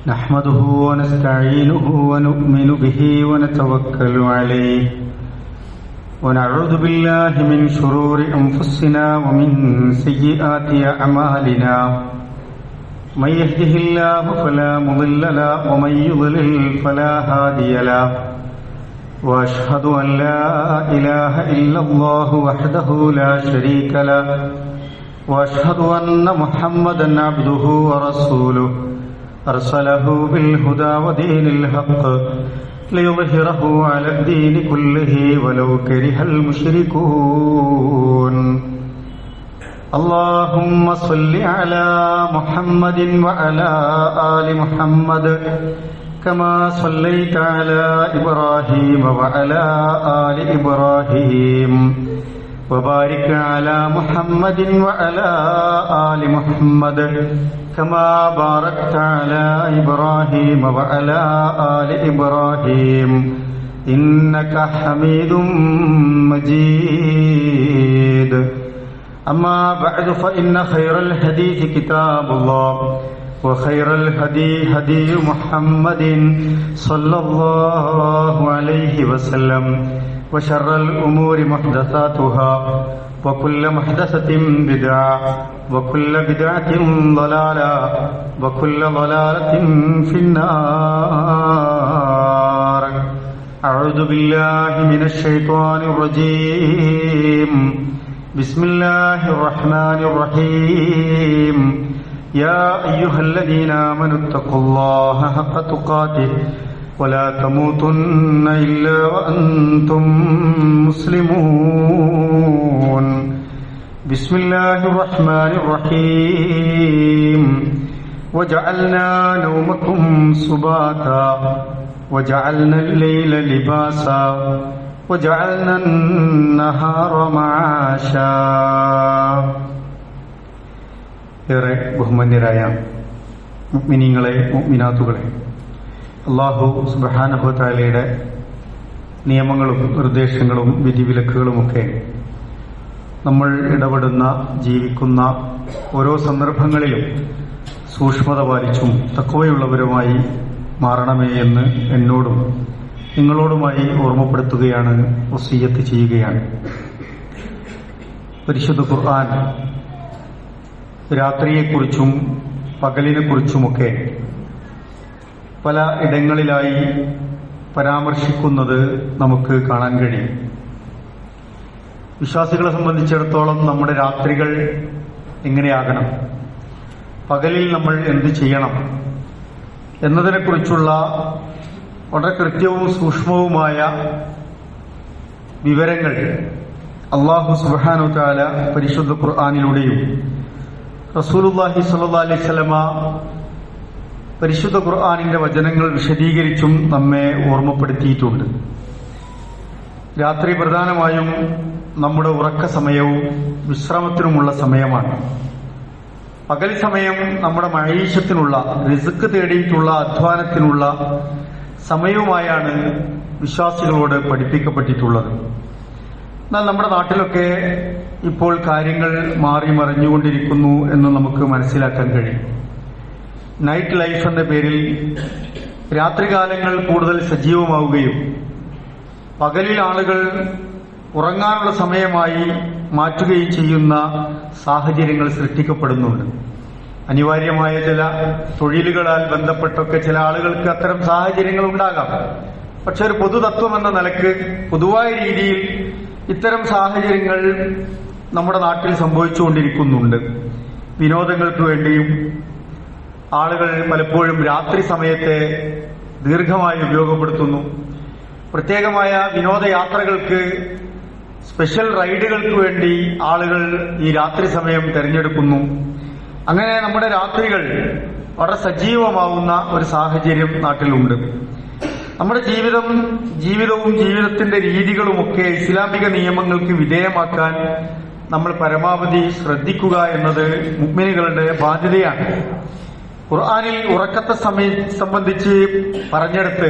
نحمده ونستعينه ونؤمن به ونتوكل عليه ونعوذ بالله من شرور أنفسنا ومن سيئات أعمالنا من يهده الله فلا مضل له ومن يضلل فلا هادي له وأشهد أن لا إله إلا الله وحده لا شريك له وأشهد أن محمدا عبده ورسوله أرسله بالهدى ودين الحق ليظهره على الدين كله ولو كره المشركون اللهم صل على محمد وعلى آل محمد كما صليت على إبراهيم وعلى آل إبراهيم وبارك على محمد وعلى آل محمد كما باركت على إبراهيم وعلى آل إبراهيم إنك حميد مجيد أما بعد فإن خير الحديث كتاب الله وخير الهدي هدي محمد صلى الله عليه وسلم وشر الأمور محدثاتها وكل محدثة بدعة وكل بدعة ضلالة وكل ضلالة في النار أعوذ بالله من الشيطان الرجيم بسم الله الرحمن الرحيم يا أيها الذين آمنوا اتقوا الله حق تقاته ولا تموتن إلا وأنتم مسلمون بسم الله الرحمن الرحيم وجعلنا نومكم سباتا وجعلنا الليل لباسا وجعلنا النهار معاشا. ഏറെ ബഹുമാന്യരായ മുഅ്മിനീങ്ങളെ മുഅ്മിനാത്തുകളെ, അല്ലാഹു സുബ്ഹാനഹു വ തആലയുടെ നിയമങ്ങളും നിർദ്ദേശങ്ങളും വിധിവിലക്കുകളുമൊക്കെ നമ്മൾ ഇടപെടുന്ന ജീവിക്കുന്ന ഓരോ സന്ദർഭങ്ങളിലും സൂക്ഷ്മത പാലിച്ചും തഖ്വയുള്ളവരുമായി മാറണമേ എന്ന് എന്നോടും നിങ്ങളോടുമായി ഓർമ്മപ്പെടുത്തുകയാണ്, വസിയ്യത്ത് ചെയ്യുകയാണ്. പരിശുദ്ധ ഖുർആൻ രാത്രിയെക്കുറിച്ചും പകലിനെക്കുറിച്ചുമൊക്കെ പല ഇടങ്ങളിലായി പരാമർശിക്കുന്നത് നമുക്ക് കാണാൻ കഴിയും. വിശ്വാസികളെ സംബന്ധിച്ചിടത്തോളം നമ്മുടെ രാത്രികൾ എങ്ങനെയാകണം, പകലിൽ നമ്മൾ എന്ത് ചെയ്യണം എന്നതിനെക്കുറിച്ചുള്ള വളരെ കൃത്യവും സൂക്ഷ്മവുമായ വിവരങ്ങൾ അല്ലാഹു സുബ്ഹാനഹു വ തആല പരിശുദ്ധ ഖുർആനിലൂടെയും റസൂലുള്ളാഹി സ്വല്ലല്ലാഹു അലൈഹി വസല്ലമ പരിശുദ്ധ ഖുർആനിന്റെ വചനങ്ങൾ വിശദീകരിച്ചും നമ്മെ ഓർമ്മപ്പെടുത്തിയിട്ടുണ്ട്. രാത്രി പ്രധാനമായും നമ്മുടെ ഉറക്ക സമയവും വിശ്രമത്തിനുമുള്ള സമയമാണ്. പകൽ സമയം നമ്മുടെ മഈശത്തിനുള്ള, റിസ്ക് തേടിയിട്ടുള്ള അധ്വാനത്തിനുള്ള സമയവുമായാണ് വിശ്വാസികളോട് പഠിപ്പിക്കപ്പെട്ടിട്ടുള്ളത്. എന്നാൽ നമ്മുടെ നാട്ടിലൊക്കെ ഇപ്പോൾ കാര്യങ്ങൾ മാറി മറിഞ്ഞുകൊണ്ടിരിക്കുന്നു എന്ന് നമുക്ക് മനസ്സിലാക്കാൻ കഴിയും. നൈറ്റ് ലൈഫ് എന്ന പേരിൽ രാത്രികാലങ്ങൾ കൂടുതൽ സജീവമാവുകയും പകലിൽ ആളുകൾ ഉറങ്ങാനുള്ള സമയമായി മാറ്റുകയും ചെയ്യുന്ന സാഹചര്യങ്ങൾ സൃഷ്ടിക്കപ്പെടുന്നുണ്ട്. അനിവാര്യമായ ചില തൊഴിലുകളാൽ ബന്ധപ്പെട്ടൊക്കെ ചില ആളുകൾക്ക് അത്തരം സാഹചര്യങ്ങൾ ഉണ്ടാകാം. പക്ഷെ ഒരു പൊതുതത്വം എന്ന നിലക്ക് പൊതുവായ രീതിയിൽ ഇത്തരം സാഹചര്യങ്ങൾ നമ്മുടെ നാട്ടിൽ സംഭവിച്ചുകൊണ്ടിരിക്കുന്നുണ്ട്. വിനോദങ്ങൾക്ക് വേണ്ടിയും ആളുകൾ പലപ്പോഴും രാത്രി സമയത്തെ ദീർഘമായി ഉപയോഗപ്പെടുത്തുന്നു. പ്രത്യേകമായ വിനോദയാത്രകൾക്ക്, സ്പെഷ്യൽ റൈഡുകൾക്ക് വേണ്ടി ആളുകൾ ഈ രാത്രി സമയം തിരഞ്ഞെടുക്കുന്നു. അങ്ങനെ നമ്മുടെ രാത്രികൾ വളരെ സജീവമാവുന്ന ഒരു സാഹചര്യം നാട്ടിലുണ്ട്. നമ്മുടെ ജീവിതവും ജീവിതത്തിന്റെ രീതികളുമൊക്കെ ഇസ്ലാമിക നിയമങ്ങൾക്ക് വിധേയമാക്കാൻ നമ്മൾ പരമാവധി ശ്രദ്ധിക്കുക എന്നത് മുഅ്മിനുകളുടെ ബാധ്യതയാണ്. ഖുർആനിൽ ഉറക്കത്തെ സംബന്ധിച്ച് പറഞ്ഞെടുത്ത്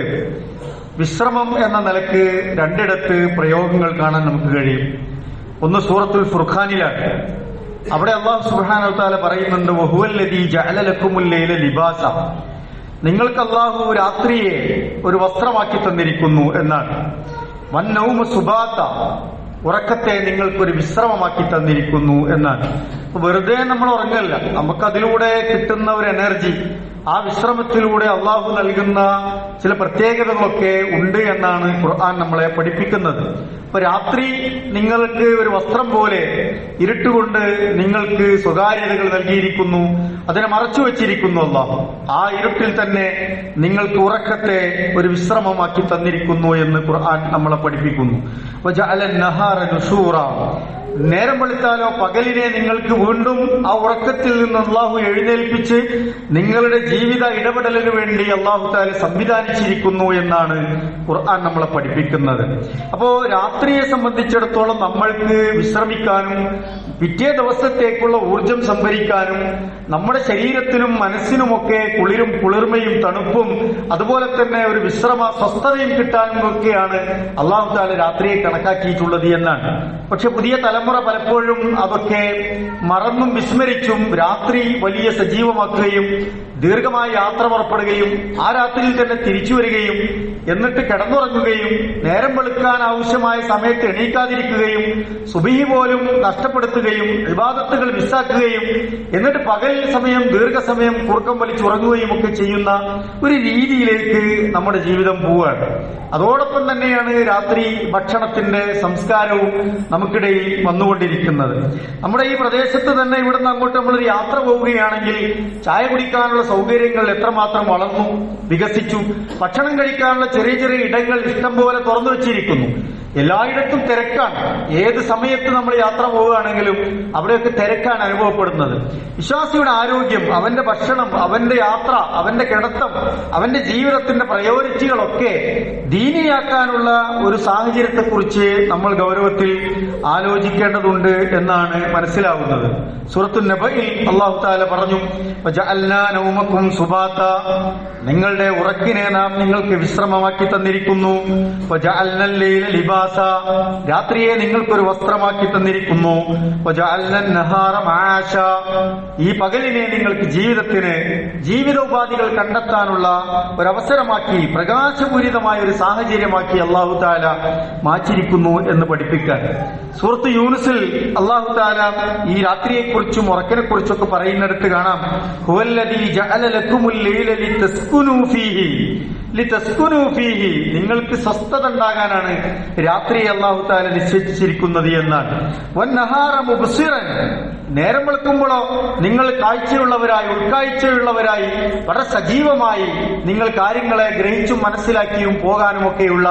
വിശ്രമം എന്ന നിലക്ക് രണ്ടിടത്ത് പ്രയോഗങ്ങൾ കാണാൻ നമുക്ക് കഴിയും. ഒന്ന് സൂറത്തുൽ ഫുർഖാനിലാണ്. അവിടെ അല്ലാഹു സുബ്ഹാനഹു വ തആല പറയുന്നുണ്ട്, വഹുവല്ലദീ ജഅല ലക്കുമുൽ ലൈല ലിബാസ, നിങ്ങൾക്ക് അല്ലാഹു രാത്രിയെ ഒരു വസ്ത്രമാക്കി തന്നിരിക്കുന്നു എന്നാണ്. വന്നൗമ സുബാത്ത, ഉറക്കത്തെ നിങ്ങൾക്കൊരു വിശ്രമമാക്കി തന്നിരിക്കുന്നു എന്നാണ്. വെറുതെ നമ്മൾ ഉറങ്ങല്ല, നമുക്കതിലൂടെ കിട്ടുന്ന ഒരു എനർജി, ആ വിശ്രമത്തിലൂടെ അള്ളാഹു നൽകുന്ന ചില പ്രത്യേകതകളൊക്കെ ഉണ്ട് എന്നാണ് ഖുർആൻ നമ്മളെ പഠിപ്പിക്കുന്നത്. അപ്പൊ രാത്രി നിങ്ങൾക്ക് ഒരു വസ്ത്രം പോലെ ഇരുട്ടുകൊണ്ട് നിങ്ങൾക്ക് സ്വകാര്യതകൾ നൽകിയിരിക്കുന്നു, അതിനെ മറച്ചു വെച്ചിരിക്കുന്നു അള്ളാഹു. ആ ഇരുട്ടിൽ തന്നെ നിങ്ങൾക്ക് ഉറക്കത്തെ ഒരു വിശ്രമമാക്കി തന്നിരിക്കുന്നു എന്ന് ഖുർആൻ നമ്മളെ പഠിപ്പിക്കുന്നു. വജഅല നഹാറ നുശൂറ, നേരം വെളുത്താലോ പകലിനെ നിങ്ങൾക്ക് വീണ്ടും ആ ഉറക്കത്തിൽ നിന്ന് അള്ളാഹു എഴുന്നേൽപ്പിച്ച് നിങ്ങളുടെ ജീവിത ഇടപെടലിന് വേണ്ടി അള്ളാഹു താല സംവിധാനിച്ചിരിക്കുന്നു എന്നാണ് ഖുർആൻ നമ്മളെ പഠിപ്പിക്കുന്നത്. അപ്പോ രാത്രിയെ സംബന്ധിച്ചിടത്തോളം നമ്മൾക്ക് വിശ്രമിക്കാനും പിറ്റേ ദിവസത്തേക്കുള്ള ഊർജം സംഭരിക്കാനും നമ്മുടെ ശരീരത്തിനും മനസ്സിനുമൊക്കെ കുളിർമയും തണുപ്പും അതുപോലെ തന്നെ ഒരു സ്വസ്ഥതയും കിട്ടാനും ഒക്കെയാണ് അള്ളാഹു താല രാത്രിയെ കണക്കാക്കിയിട്ടുള്ളത് എന്നാണ്. പക്ഷെ പുതിയ തലമുറ പലപ്പോഴും അതൊക്കെ മറന്നും വിസ്മരിച്ചും രാത്രി വലിയ സജീവമാക്കുകയും ദീർഘമായ യാത്ര പുറപ്പെടുകയും ആ രാത്രിയിൽ തന്നെ തിരിച്ചു വരികയും എന്നിട്ട് കിടന്നുറങ്ങുകയും നേരം വെളുക്കാൻ ആവശ്യമായ സമയത്ത് എണീക്കാതിരിക്കുകയും സുബഹി പോലും നഷ്ടപ്പെടുത്തുകയും ഇബാദത്തുകൾ മിസ്സാക്കുകയും എന്നിട്ട് പകൽ സമയം ദീർഘസമയം കൂർക്കം വലിച്ചുറങ്ങുകയും ഒക്കെ ചെയ്യുന്ന ഒരു രീതിയിലേക്ക് നമ്മുടെ ജീവിതം പോവുകയാണ്. അതോടൊപ്പം തന്നെയാണ് രാത്രി ഭക്ഷണത്തിന്റെ സംസ്കാരവും നമുക്കിടയിൽ വന്നുകൊണ്ടിരിക്കുന്നത്. നമ്മുടെ ഈ പ്രദേശത്ത് തന്നെ ഇവിടുന്ന് അങ്ങോട്ട് നമ്മളൊരു യാത്ര പോവുകയാണെങ്കിൽ ചായ കുടിക്കാനുള്ള സൗകര്യങ്ങൾ എത്രമാത്രം വളർന്നു വികസിച്ചു. ഭക്ഷണം കഴിക്കാനുള്ള ചെറിയ ചെറിയ ഇടങ്ങൾ ഇഷ്ടം പോലെ തുറന്നു വെച്ചിരിക്കുന്നു. എല്ലായിടത്തും തിരക്കാണ്. ഏത് സമയത്ത് നമ്മൾ യാത്ര പോവുകയാണെങ്കിലും അവിടെയൊക്കെ തിരക്കാണ് അനുഭവപ്പെടുന്നത്. വിശ്വാസിയുടെ ആരോഗ്യം, അവന്റെ ഭക്ഷണം, അവന്റെ യാത്ര, അവന്റെ കിടത്തം, അവന്റെ ജീവിതത്തിന്റെ പ്രയോറിറ്റികളൊക്കെ ദീനിയാക്കാനുള്ള ഒരു സാഹചര്യത്തെക്കുറിച്ച് നമ്മൾ ഗൗരവത്തിൽ ആലോചിക്കേണ്ടതുണ്ട് എന്നാണ് മനസ്സിലാവുന്നത്. സൂറത്തുൻ നബയിൽ അല്ലാഹു തആല പറഞ്ഞു, വജഅൽനാ നൗമകും സുബാത, നിങ്ങളുടെ ഉറക്കിനെ നാം നിങ്ങൾക്ക് വിശ്രമമാക്കി തന്നിരിക്കുന്നു. വജഅൽനൽ ലൈല ലിബാസ, രാത്രിയെ നിങ്ങൾക്കൊരു വസ്ത്രമാക്കി തന്നിരിക്കുന്നു. വജഅൽനൻ നഹാറ മആശ, ഈ പകലിനെ നിങ്ങൾക്ക് ജീവിതോപാധികൾ കണ്ടെത്താനുള്ള ഒരവസരമാക്കി, പ്രകാശപൂരിതമായ ഒരു സാഹചര്യമാക്കി അല്ലാഹു തആല മാറ്റിയിരിക്കുന്നു എന്ന് പഠിപ്പിക്കാൻ. സൂറത്ത് യൂനുസിൽ അല്ലാഹു തആല ഈ രാത്രിയെക്കുറിച്ചും ഉറക്കിനെക്കുറിച്ചൊക്കെ പറയുന്നിടത്ത് കാണാം, ഹുവല്ലദീ ജഅല ലക്കുമുൽ ലൈല ലിതസ്കുനൂ ഫീഹി, നിങ്ങൾക്ക് സ്വസ്ഥത ഉണ്ടാകാനാണ് രാത്രി അല്ലാഹു തആല നിശ്ചയിച്ചിരിക്കുന്നത് എന്നാണ്. വന്നഹാറ മുബ്സിറൻ, നേരം വെളുക്കുമ്പോഴോ നിങ്ങൾ കാഴ്ചയുള്ളവരായി, ഉൾക്കാഴ്ചയുള്ളവരായി, വളരെ സജീവമായി നിങ്ങൾ കാര്യങ്ങളെ ഗ്രഹിച്ചും മനസ്സിലാക്കിയും പോകാനുമൊക്കെയുള്ള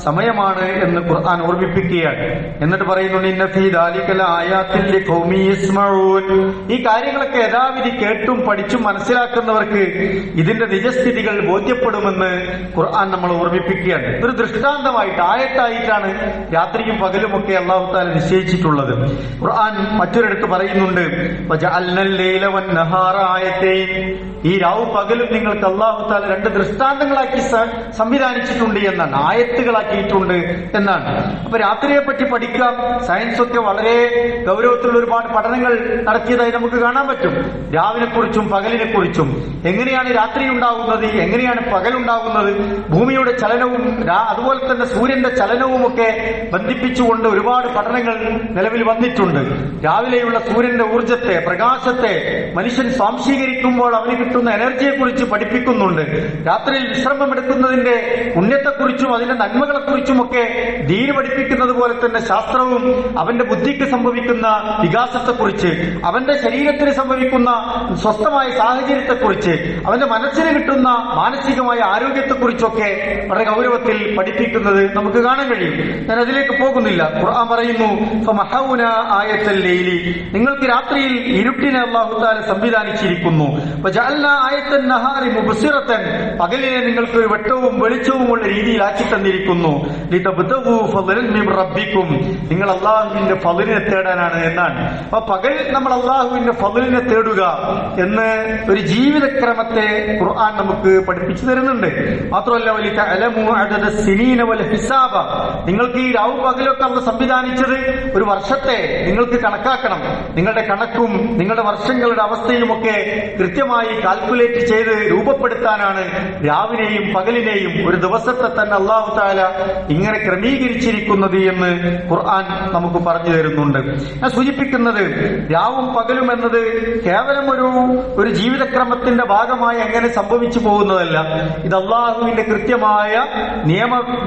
സമയമാണ് എന്ന് ഖുർആൻ ഓർമ്മിപ്പിക്കുകയാണ്. എന്നിട്ട് പറയുന്നുണ്ട്, ഇന്ന ഫീ ദാലിക ലആയാത്തിൻ ലിഖൗമി യസ്മഊൻ, ഈ കാര്യങ്ങളൊക്കെ യഥാവിധി കേട്ടും പഠിച്ചും മനസ്സിലാക്കുന്നവർക്ക് ഇതിന്റെ നിജസ്ഥിതികൾ ബോധ്യപ്പെടുമെന്ന് ഖുർആൻ നമ്മൾ ഓർമ്മിപ്പിക്കുകയാണ്. ഒരു ദൃഷ്ടാന്തമായിട്ട്, ആയത്തായിട്ടാണ് രാത്രിയും പകലുമൊക്കെ അല്ലാഹു തആല നിശ്ചയിച്ചിട്ടുള്ളത്. ഖുർആൻ മറ്റൊരിടത്ത് പറയുന്നുണ്ട്, വജഅൽനൽ ലൈല വന്നഹാറ ആയതൈൻ, ഈ രാവും പകലും നിങ്ങൾക്ക് അല്ലാഹു തആല രണ്ട് ദൃഷ്ടാന്തങ്ങളാക്കി സംവിധാനിച്ചിട്ടുണ്ട് എന്നാണ്, ആയത്തുകളാക്കിയിട്ടുണ്ട് എന്നാണ്. അപ്പൊ രാത്രിയെ പറ്റി പഠിക്കാം. സയൻസ് ഒക്കെ വളരെ ഗൗരവത്തിലുള്ള ഒരുപാട് പഠനങ്ങൾ നടത്തിയതായി നമുക്ക് കാണാൻ പറ്റും. രാവിനെ കുറിച്ചും പകലിനെ കുറിച്ചും, എങ്ങനെയാണ് രാത്രി ഉണ്ടാകുന്നത്, എങ്ങനെയാണ് പകലുണ്ടാകുന്നത്, ഭൂമിയുടെ ചലനവും അതുപോലെ തന്നെ സൂര്യന്റെ ചലനവും ഒക്കെ ബന്ധിപ്പിച്ചുകൊണ്ട് ഒരുപാട് പഠനങ്ങൾ നിലവിൽ വന്നിട്ടുണ്ട്. രാവിലെയുള്ള സൂര്യന്റെ ഊർജത്തെ, പ്രകാശത്തെ മനുഷ്യൻ സ്വാംശീകരിക്കുമ്പോൾ അവന് കിട്ടുന്ന എനർജിയെ കുറിച്ച് പഠിപ്പിക്കുന്നുണ്ട്. രാത്രിയിൽ വിശ്രമം എടുക്കുന്നതിന്റെ പുണ്യത്തെക്കുറിച്ചും അതിന്റെ നന്മകളെക്കുറിച്ചും ഒക്കെ ദീന് പഠിപ്പിക്കുന്നത് പോലെ തന്നെ ശാസ്ത്രവും അവന്റെ ബുദ്ധിക്ക് സംഭവിക്കുന്ന വികാസത്തെക്കുറിച്ച്, അവന്റെ ശരീരത്തിന് സംഭവിക്കുന്ന സ്വസ്ഥമായ സാഹചര്യത്തെക്കുറിച്ച്, അവന്റെ മനസ്സിന് കിട്ടുന്ന മാനസികമായ ആരോഗ്യത്തെക്കുറിച്ചൊക്കെ വളരെ ഗൗരവത്തിൽ പഠിപ്പിക്കുന്നത് നമുക്ക് കാണാൻ കഴിയും. ഞാൻ അതിലേക്ക് പോകുന്നില്ല. ഖുർആൻ പറയുന്നു, ഫമഹൗന ആയത്തൽ ലൈലി, നിങ്ങൾക്ക് രാത്രിയിൽ ഇരുട്ടിനെ അല്ലാഹു തആല സംവിധാനിച്ചിരിക്കുന്നു. വജഅൽനാ ആയത്തൻ നഹാരി മുബ്സിറതൻ, പകലിനെ നിങ്ങൾക്ക് ഒരു വെട്ടവും വെളിച്ചവുമുള്ള രീതിയിൽ ആക്കി തന്നിരിക്കുന്നു. ലിതബ്തഗൂ ഫളൻ മിൻ റബ്ബിക്കും, നിങ്ങൾ അല്ലാഹുവിന്റെ ഫളിനെ തേടാനാണ് എന്നാണ്. അപ്പൊ പകൽ നമ്മൾ അല്ലാഹുവിന്റെ ഫളിനെ തേടുക എന്ന് ഒരു ജീവിതക്രമത്തെ ഖുർആൻ നമുക്ക് പഠിപ്പിച്ചു തരുന്നുണ്ട്. മാത്രമല്ല വലിതഅലമു അദദ സിനീന വൽ ഹിസാബ, നിങ്ങൾക്ക് ഈ രാവും പകലൊക്കെ അള്ളാഹു സംവിധാനിച്ചത് ഒരു വർഷത്തെ നിങ്ങൾക്ക് കണക്കാക്കണം. നിങ്ങളുടെ കണക്കും നിങ്ങളുടെ വർഷങ്ങളുടെ അവസ്ഥയുമൊക്കെ കൃത്യമായി കാൽക്കുലേറ്റ് ചെയ്ത് രൂപപ്പെടുത്താനാണ് രാവിനെയും പകലിനെയും ഒരു ദിവസത്തെ തന്നെ അല്ലാഹു തആല ഇങ്ങനെ ക്രമീകരിച്ചിരിക്കുന്നത് എന്ന് ഖുർആൻ നമുക്ക് പറഞ്ഞു തരുന്നുണ്ട്. ഞാൻ സൂചിപ്പിക്കുന്നത് രാവും പകലും എന്നത് കേവലം ഒരു ജീവിതക്രമത്തിന്റെ ഭാഗമായി എങ്ങനെ സംഭവിച്ചു പോകുന്നതല്ല. ഇത് അള്ളാഹുവിന്റെ കൃത്യമായ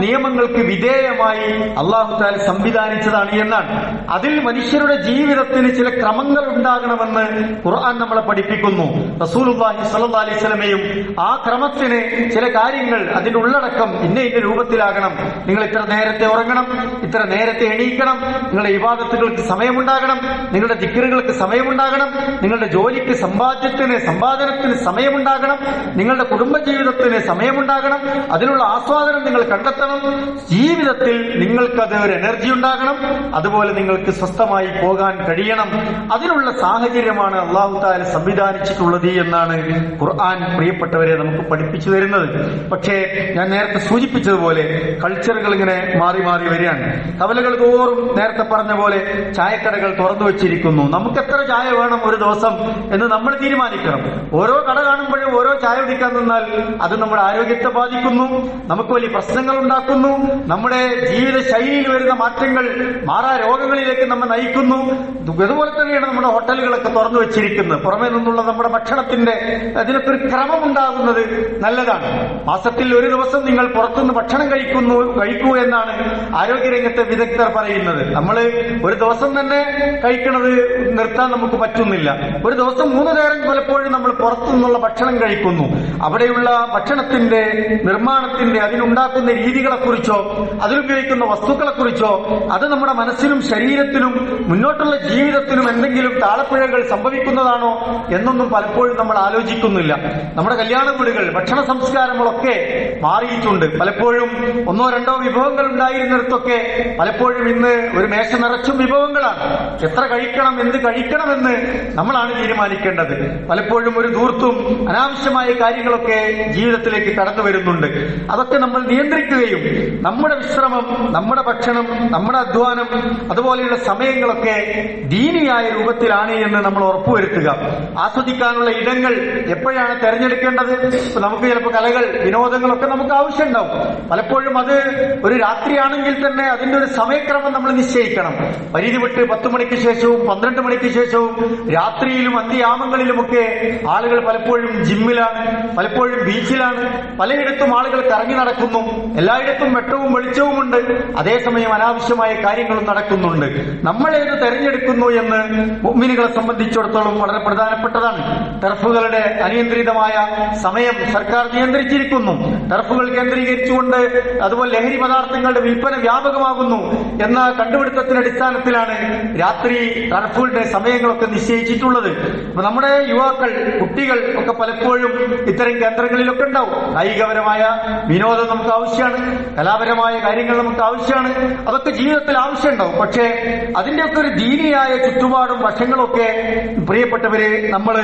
നിയമങ്ങൾക്ക് വിധേയമായി അള്ളാഹു തആല സംവിധാനിച്ചതാണ് എന്നാണ്. അതിൽ മനുഷ്യരുടെ ജീവിതത്തിന് ചില ക്രമങ്ങൾ ഉണ്ടാകണമെന്ന് ഖുർആൻ നമ്മളെ പഠിപ്പിക്കുന്നു. റസൂലുള്ളാഹി സ്വല്ലല്ലാഹു അലൈഹി വസല്ലമയും ആ ക്രമത്തിന് ചില കാര്യങ്ങൾ, അതിന്റെ ഉള്ളടക്കം ഇന്ന രൂപത്തിലാകണം. നിങ്ങൾ ഇത്ര നേരത്തെ ഉറങ്ങണം, ഇത്ര നേരത്തെ എണീക്കണം, നിങ്ങളുടെ ഇബാദത്തുകൾക്ക് സമയമുണ്ടാകണം, നിങ്ങളുടെ ദിക്റുകൾക്ക് സമയമുണ്ടാകണം, നിങ്ങളുടെ ജോലിക്ക് സമ്പാദനത്തിന് സമയമുണ്ടാകണം, നിങ്ങളുടെ കുടുംബജീവിതത്തിന് സമയമുണ്ടാകണം, അതിനുള്ള ആസ്വാദനം നിങ്ങൾ കണ്ടെത്തണം. ജീവിതത്തിൽ നിങ്ങൾക്കത് ഒരു എനർജി ഉണ്ടാകണം, അതുപോലെ നിങ്ങൾക്ക് സ്വസ്ഥമായി പോകാൻ കഴിയണം. അതിനുള്ള സാഹചര്യമാണ് അല്ലാഹു തആല സംവിധാനിച്ചിട്ടുള്ളത് എന്നാണ് ഖുർആൻ പ്രിയപ്പെട്ടവരെ നമുക്ക് പഠിപ്പിച്ചു തരുന്നത്. പക്ഷേ ഞാൻ നേരത്തെ സൂചിപ്പിച്ചതുപോലെ കൾച്ചറുകൾ ഇങ്ങനെ മാറി മാറി വരികയാണ്. കവലകൾ തോറും നേരത്തെ പറഞ്ഞ പോലെ ചായക്കടകൾ തുറന്നു വെച്ചിരിക്കുന്നു. നമുക്ക് എത്ര ചായ വേണം ഒരു ദിവസം എന്ന് നമ്മൾ തീരുമാനിക്കണം. ഓരോ കട കാണുമ്പോഴും ഓരോ ചായ കുടിക്കാൻ നിന്നാൽ അത് നമ്മുടെ ആരോഗ്യത്തെ ബാധിക്കുന്നു, നമുക്ക് വലിയ പ്രശ്നങ്ങൾ ഉണ്ടാക്കുന്നു, നമ്മുടെ ജീവിത ശൈലിയിൽ വരുന്ന മാറ്റങ്ങൾ മാറാ രോഗങ്ങളിലേക്ക് നമ്മെ നയിക്കുന്നു. അതുപോലെ തന്നെയാണ് നമ്മുടെ ഹോട്ടലുകളൊക്കെ തുറന്നു വെച്ചിരിക്കുന്നത്. പുറമേ നിന്നുള്ള നമ്മുടെ ഭക്ഷണത്തിന്റെ അതിനൊക്കെ ഒരു ക്രമം ഉണ്ടാകുന്നത് നല്ലതാണ്. മാസത്തിൽ ഒരു ദിവസം നിങ്ങൾ പുറത്തുനിന്ന് ഭക്ഷണം കഴിക്കൂ എന്നാണ് ആരോഗ്യരംഗത്തെ വിദഗ്ധർ പറയുന്നത്. നമ്മൾ ഒരു ദിവസം തന്നെ കഴിക്കുന്നത് നിർത്താൻ നമുക്ക് പറ്റുന്നില്ല. ഒരു ദിവസം 3 നേരം പലപ്പോഴും നമ്മൾ പുറത്തുനിന്നുള്ള ഭക്ഷണം കഴിക്കുന്നു. അവിടെയുള്ള ഭക്ഷണത്തിന്റെ നിർമ്മാണത്തിന്റെ അതിനുണ്ടാക്കുന്ന രീതികളെക്കുറിച്ചോ അതിലുപയോഗിക്കുന്ന വസ്തുക്കളെക്കുറിച്ചോ അത് നമ്മുടെ മനസ്സിനും ശരീരത്തിനും മുന്നോട്ടുള്ള ജീവിതത്തിനും എന്തെങ്കിലും താളപ്പിഴകൾ സംഭവിക്കുന്നതാണോ എന്നൊന്നും പലപ്പോഴും നമ്മൾ ആലോചിക്കുന്നില്ല. നമ്മുടെ കല്യാണ വീടുകൾ, ഭക്ഷണ സംസ്കാരങ്ങളൊക്കെ മാറിയിട്ടുണ്ട്. പലപ്പോഴും 1-2 വിഭവങ്ങൾ ഉണ്ടായിരുന്നിടത്തൊക്കെ പലപ്പോഴും ഇന്ന് ഒരു മേശ നിറച്ചും വിഭവങ്ങളാണ്. എത്ര കഴിക്കണം, എന്ത് കഴിക്കണമെന്ന് നമ്മളാണ് തീരുമാനിക്കേണ്ടത്. പലപ്പോഴും ഒരു ധൂർത്തും അനാവശ്യമായ കാര്യങ്ങളൊക്കെ ജീവിതത്തിലേക്ക് കടന്നു വരുന്നുണ്ട്. അതൊക്കെ നമ്മൾ നിയന്ത്രിക്കുകയും നമ്മുടെ വിശ്രമം, നമ്മുടെ ഭക്ഷണം, നമ്മുടെ അധ്വാനം, അതുപോലെയുള്ള സമയങ്ങളൊക്കെ ദീനിയായ രൂപത്തിലാണ് എന്ന് നമ്മൾ ഉറപ്പുവരുത്തുക. ആസ്വദിക്കാനുള്ള ഇടങ്ങൾ എപ്പോഴാണ് തെരഞ്ഞെടുക്കേണ്ടത്? നമുക്ക് ചിലപ്പോൾ കലകൾ, വിനോദങ്ങളൊക്കെ നമുക്ക് ആവശ്യമുണ്ടാവും. പലപ്പോഴും അത് ഒരു രാത്രിയാണെങ്കിൽ തന്നെ അതിന്റെ ഒരു സമയക്രമം നമ്മൾ നിശ്ചയിക്കണം. പരിധി വിട്ട് 10 മണിക്ക് ശേഷവും 12 മണിക്ക് ശേഷവും രാത്രിയിലും അന്ത്യയാമങ്ങളിലുമൊക്കെ ആളുകൾ പലപ്പോഴും ജിമ്മിലാണ്, പലപ്പോഴും ബീച്ചിലാണ്, പലയിടത്തും ആളുകൾ കറങ്ങി നടക്കുന്നു. എല്ലായിടത്തും വെട്ടവും വെളിച്ചവുമുണ്ട്, അതേസമയം അനാവശ്യമായ കാര്യങ്ങളും നടക്കുന്നുണ്ട്. നമ്മൾ ഏത് തെരഞ്ഞെടുക്കുന്നു എന്ന് മുഅ്മിനുകളെ സംബന്ധിച്ചിടത്തോളം വളരെ പ്രധാനപ്പെട്ടതാണ്. ടർഫുകളുടെ അനിയന്ത്രിതമായ സമയം സർക്കാർ നിയന്ത്രിച്ചിരിക്കുന്നു. ടർഫുകൾ കേന്ദ്രീകരിച്ചുകൊണ്ട് അതുപോലെ ലഹരി പദാർത്ഥങ്ങളുടെ വിൽപ്പന വ്യാപകമാകുന്നു എന്ന കണ്ടുപിടുത്തത്തിന്റെ അടിസ്ഥാനത്തിലാണ് രാത്രി ടർഫുകളുടെ സമയങ്ങളൊക്കെ നിശ്ചയിച്ചിട്ടുള്ളത്. അപ്പൊ നമ്മുടെ യുവാക്കൾ, കുട്ടികൾ ഒക്കെ പലപ്പോഴും ഇത്തരം കേന്ദ്രങ്ങളിലൊക്കെ ഉണ്ടാവും. കായികപരമായ വിനോദം നമുക്ക് ആവശ്യമാണ്, കലാപരമായ കാര്യങ്ങൾ നമുക്ക് ആവശ്യമാണ്, അതൊക്കെ ജീവിതത്തിൽ ആവശ്യമുണ്ടാവും. പക്ഷേ അതിന്റെയൊക്കെ ഒരു ദീനിയായ ചുറ്റുപാടും വശങ്ങളൊക്കെ പ്രിയപ്പെട്ടവരെ നമ്മൾ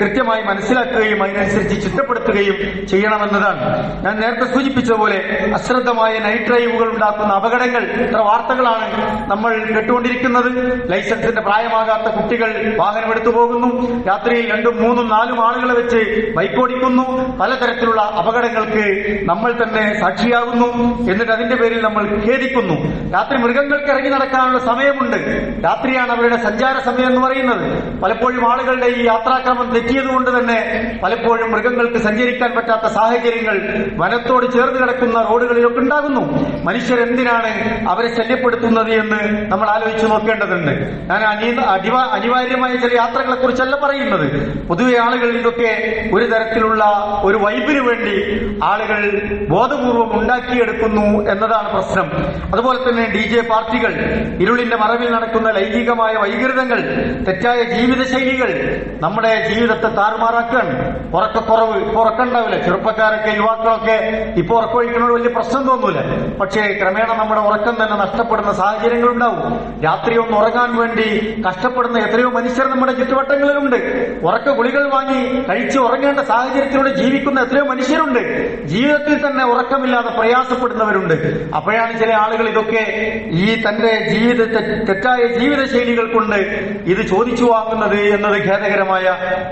കൃത്യമായി മനസ്സിലാക്കുകയും അതിനനുസരിച്ച് ചിട്ടപ്പെടുത്തുകയും ചെയ്യണമെന്നതാണ്. ഞാൻ നേരത്തെ സൂചിപ്പിച്ചതുപോലെ അശ്രദ്ധമായ നൈറ്റ് ഡ്രൈവുകൾ ഉണ്ടാക്കുന്ന അപകടങ്ങൾ എത്ര വാർത്തകളാണ് നമ്മൾ കേട്ടുകൊണ്ടിരിക്കുന്നത്. ലൈസൻസിന്റെ പ്രായമാകാത്ത കുട്ടികൾ വാഹനം എടുത്തു പോകുന്നു, രാത്രിയിൽ 2, 3, 4 ആളുകളെ വെച്ച് ബൈക്ക് ഓടിക്കുന്നു, പലതരത്തിലുള്ള അപകടങ്ങൾക്ക് നമ്മൾ തന്നെ സാക്ഷിയാകുന്നു. എന്നിട്ട് അതിന്റെ പേരിൽ നമ്മൾ ഖേദിക്കുന്നു. രാത്രി മൃഗങ്ങൾക്ക് ഇറങ്ങി നടക്കാനുള്ള സമയമുണ്ട്, രാത്രിയാണ് അവരുടെ സഞ്ചാര സമയം എന്ന് പറയുന്നത്. പലപ്പോഴും ആളുകളുടെ ഈ യാത്രാക്രമം തെറ്റിയതുകൊണ്ട് തന്നെ പലപ്പോഴും മൃഗങ്ങൾക്ക് സഞ്ചരിക്കാൻ പറ്റാത്ത സാഹചര്യങ്ങൾ വനത്തോട് ചേർന്ന് കിടക്കുന്ന റോഡുകളിലൊക്കെ ഉണ്ടാകുന്നു. മനുഷ്യരെന്തിനാണ് അവരെ ശല്യപ്പെടുത്തുന്നത് എന്ന് നമ്മൾ ആലോചിച്ച് നോക്കേണ്ടതുണ്ട്. ഞാൻ അനിവാര്യമായ ചില യാത്രകളെ കുറിച്ചല്ല പറയുന്നത്. പൊതുവെ ആളുകൾ ഇതൊക്കെ ഒരു തരത്തിലുള്ള ഒരു വൈബിന് വേണ്ടി ആളുകൾ ബോധപൂർവം ഉണ്ടാക്കിയെടുക്കുന്നു എന്നതാണ് പ്രശ്നം. അതുപോലെ തന്നെ DJ പാർട്ടികൾ, ഇരുളിന്റെ മറവിൽ നടക്കുന്ന ലൈംഗികമായ വൈകൃതങ്ങൾ, തെറ്റായ ജീവിതശൈലികൾ നമ്മുടെ ജീവിതത്തെ താറുമാറാക്കുകയാണ്. ഉറക്കക്കുറവ്, ഇപ്പൊ ഉറക്കമുണ്ടാവില്ല. ചെറുപ്പക്കാരൊക്കെ യുവാക്കളൊക്കെ ഇപ്പൊ ഉറക്കമൊഴിക്കുന്നതിനോട് വലിയ പ്രശ്നം തോന്നൂല. പക്ഷേ ക്രമേണ നമ്മുടെ ഉറക്കം തന്നെ നഷ്ടപ്പെടുന്ന സാഹചര്യങ്ങൾ ഉണ്ടാവും. രാത്രി ഒന്ന് ഉറങ്ങാൻ വേണ്ടി കഷ്ടപ്പെടുന്ന എത്രയോ മനുഷ്യർ നമ്മുടെ ചുറ്റുവട്ടങ്ങളിലുണ്ട്. ഉറക്ക ഗുളികൾ വാങ്ങി കഴിച്ച് ഉറങ്ങേണ്ട സാഹചര്യത്തിലൂടെ ജീവിക്കുന്ന എത്രയോ മനുഷ്യരുണ്ട്. ജീവിതത്തിൽ തന്നെ ഉറക്കമില്ലാതെ പ്രയാസപ്പെടുന്നവരുണ്ട്. അപ്പോഴാണ് ചില ആളുകൾ ഇതൊക്കെ ഈ തന്റെ തെറ്റായ ജീവിതശൈലികൾ കൊണ്ട് ഇത് ചോദിച്ചു വാങ്ങുന്നത് എന്നത് ഖേദകരമായ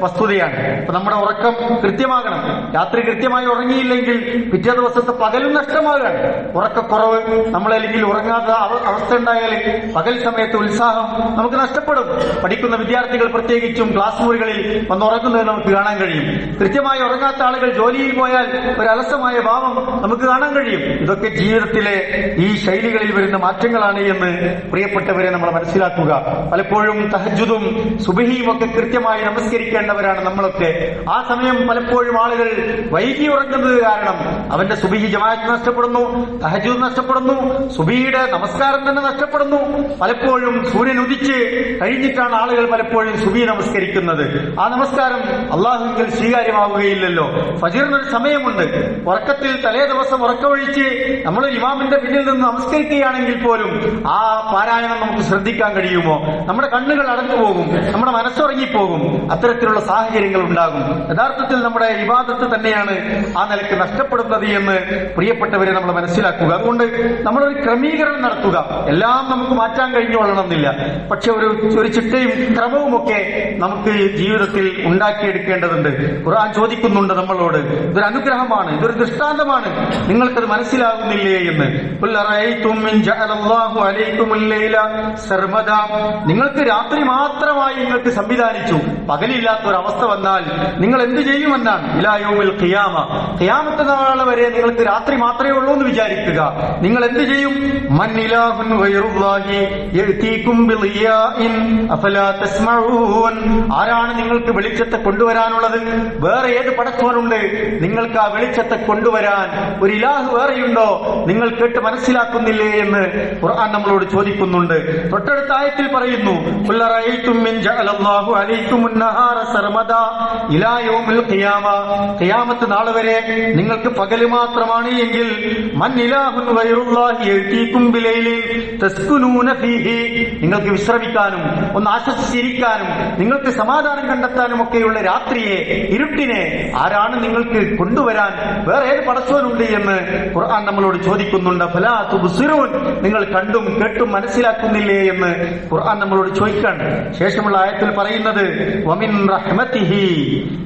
വസ്തുതയാണ്. അപ്പൊ നമ്മുടെ ഉറക്കം കൃത്യമാകണം. രാത്രി കൃത്യമായി ഉറങ്ങിയില്ലെങ്കിൽ പിറ്റേ ദിവസത്തെ പകലും നഷ്ടമാകാൻ. ഉറക്കക്കുറവ് നമ്മളല്ലെങ്കിൽ ഉറങ്ങാത്ത അവസ്ഥ ഉണ്ടായാൽ പകൽ സമയത്ത് ഉത്സാഹം നമുക്ക് നഷ്ടപ്പെടും. പഠിക്കുന്ന വിദ്യാർത്ഥികൾ പ്രത്യേകിച്ചും ക്ലാസ് മുറികളിൽ വന്ന് ഉറങ്ങുന്നത് നമുക്ക് കാണാൻ കഴിയും. കൃത്യമായി ഉറങ്ങാത്ത ആളുകൾ ജോലിയിൽ പോയാൽ ഒരു അലസമായ ഭാവം നമുക്ക് കാണാൻ കഴിയും. ഇതൊക്കെ ജീവിതത്തിലെ ഈ ശൈലികളിൽ വരുന്ന മാറ്റങ്ങളാണ് എന്ന് പ്രിയപ്പെട്ടവരെ നമ്മൾ മനസ്സിലാക്കുക. പലപ്പോഴും തഹജ്ജുദും സുബഹിയും ഒക്കെ കൃത്യമായി നമസ്കരിക്കേണ്ടവരാണ് നമ്മളൊക്കെ. ആ സമയം പലപ്പോഴും ആളുകൾ വൈകി ഉറങ്ങുന്നത് കാരണം അവന്റെ സുബഹി ജമാഅത്ത് നഷ്ടപ്പെടുന്നു, തഹജ്ജുദ് നഷ്ടപ്പെടുന്നു, സുബഹിയുടെ നമസ്കാരം തന്നെ നഷ്ടപ്പെടുന്നു. പലപ്പോഴും സൂര്യൻ ഉദിച്ച് കഴിഞ്ഞിട്ടാണ് ആളുകൾ പലപ്പോഴും സുബഹി നമസ്കരിക്കുന്നത്. ആ നമസ്കാരം അള്ളാഹുവിൽ സ്വീകാര്യമാവുകയില്ലല്ലോ. ഫജ്റിനൊരു സമയമുണ്ട്. ഉറക്കത്തിൽ തലേ ദിവസം ഉറക്കമൊഴിച്ച് നമ്മൾ ഇമാമിന്റെ പിന്നിൽ നിന്ന് നമസ്കരിക്കുകയാണെങ്കിൽ പോലും ആ പാരായണം നമുക്ക് ശ്രദ്ധിക്കാൻ കഴിയുമോ? നമ്മുടെ കണ്ണുകൾ അടഞ്ഞുപോകും, നമ്മുടെ മനസ്സുറങ്ങിപ്പോകും. അത്തരത്തിലുള്ള സാഹചര്യങ്ങൾ ഉണ്ടാകും. യഥാർത്ഥത്തിൽ നമ്മുടെ ഇബാദത്ത് തന്നെയാണ് ആ നിലയ്ക്ക് നഷ്ടപ്പെടുന്നത് എന്ന് പ്രിയപ്പെട്ടവരെ നമ്മൾ മനസ്സിലാക്കുക. അതുകൊണ്ട് നമ്മളൊരു ക്രമീകരണം നടത്തുക. എല്ലാം നമുക്ക് മാറ്റാൻ കഴിഞ്ഞുകൊള്ളണമെന്നില്ല. പക്ഷെ ഒരു ചിട്ടയും ക്രമവും ഒക്കെ നമുക്ക് ജീവിതത്തിൽ ഉണ്ടാക്കിയെടുക്കേണ്ടതുണ്ട്. ഖുർആൻ ചോദിക്കുന്നുണ്ട് നമ്മളോട്, ഇതൊരു അനുഗ്രഹമാണ്, ഇതൊരു ദൃഷ്ടാന്തമാണ്, നിങ്ങൾക്കത് മനസ്സിലാകുന്നില്ലേ എന്ന്. നിങ്ങൾക്ക് രാത്രി മാത്രമായി നിങ്ങൾക്ക് സംവിധാനിച്ചു, പകലില്ലാത്ത ഒരു അവസ്ഥ വന്നാൽ നിങ്ങൾ എന്ത് ചെയ്യുമെന്നാണ്. ഇലാ യൗമിൽ ഖിയാമ, ഖിയാമത്ത് നാൾ വരെ നിങ്ങൾക്ക് രാത്രി മാത്രമേ ഉള്ളൂ എന്ന് വിചാരിക്കുക. നിങ്ങൾ എന്ത് ചെയ്യും? മൻ ഇലാഹുൻ ഗൈറുല്ലാഹി യഅതീകും ബിളിയാഇൻ അഫലാ തസ്മഊൻ. ആരാണ് നിങ്ങൾക്ക് വെളിച്ചത്തെ കൊണ്ടുവരാനുള്ളത്? വേറെ ഏത് പടച്ചവനുണ്ട് നിങ്ങൾക്ക് ആ വെളിച്ചത്തെ കൊണ്ടുവരാൻ? ഒരു ഇലാഹ് വേറെയുണ്ടോ? നിങ്ങൾ കേട്ട് മനസ്സിലാക്കുന്നില്ലേ എന്ന് ഖുർആൻ നമ്മളോട് ചോദിക്കുന്നുണ്ട്. തൊട്ടടുത്ത ആയത്തിൽ പറയുന്നു, ഖുൽ അറഅയ്തും മിൻ ജഅലല്ലാഹു അലൈകുമുൻ നഹാറ സർമദാ ഇലാ യൗമിൽ ഖിയാമ. ഖിയാമത്ത് നാൾ വരെ നിങ്ങൾക്ക് പകൽ മാത്രമാണ് എങ്കിൽ മൻ ഇലാഹുൻ ഗൈറുല്ലാഹി യഅതീകും ബിലൈലിൻ തസ്കുനൂന ഫീഹി, നിങ്ങൾക്ക് വിശ്രമിക്കാനും ഒന്ന് ആശ്വസിച്ചിരിക്കാനും നിങ്ങൾക്ക് സമാധാനം കണ്ടെത്താനും ഒക്കെയുള്ള രാത്രിയെ, ഇരുട്ടിനെ ആരാണ് നിങ്ങൾക്ക് കൊണ്ടുവരാൻ? വേറെ ഏത് പടച്ചവനുണ്ട് എന്ന് ഖുർആൻ നമ്മളോട് ചോദിക്കുന്നുണ്ട്. ഫലാ തുബ്സിറൂൻ, നിങ്ങൾ കണ്ടും കേട്ടും മനസ്സിലാക്കുന്നില്ലേ എന്ന് ഖുർആൻ നമ്മളോട് ചോദിക്കാണ്. ശേഷമുള്ള ആയത്തിൽ പറയുന്നത് വമിൻ റഹ്മതിഹി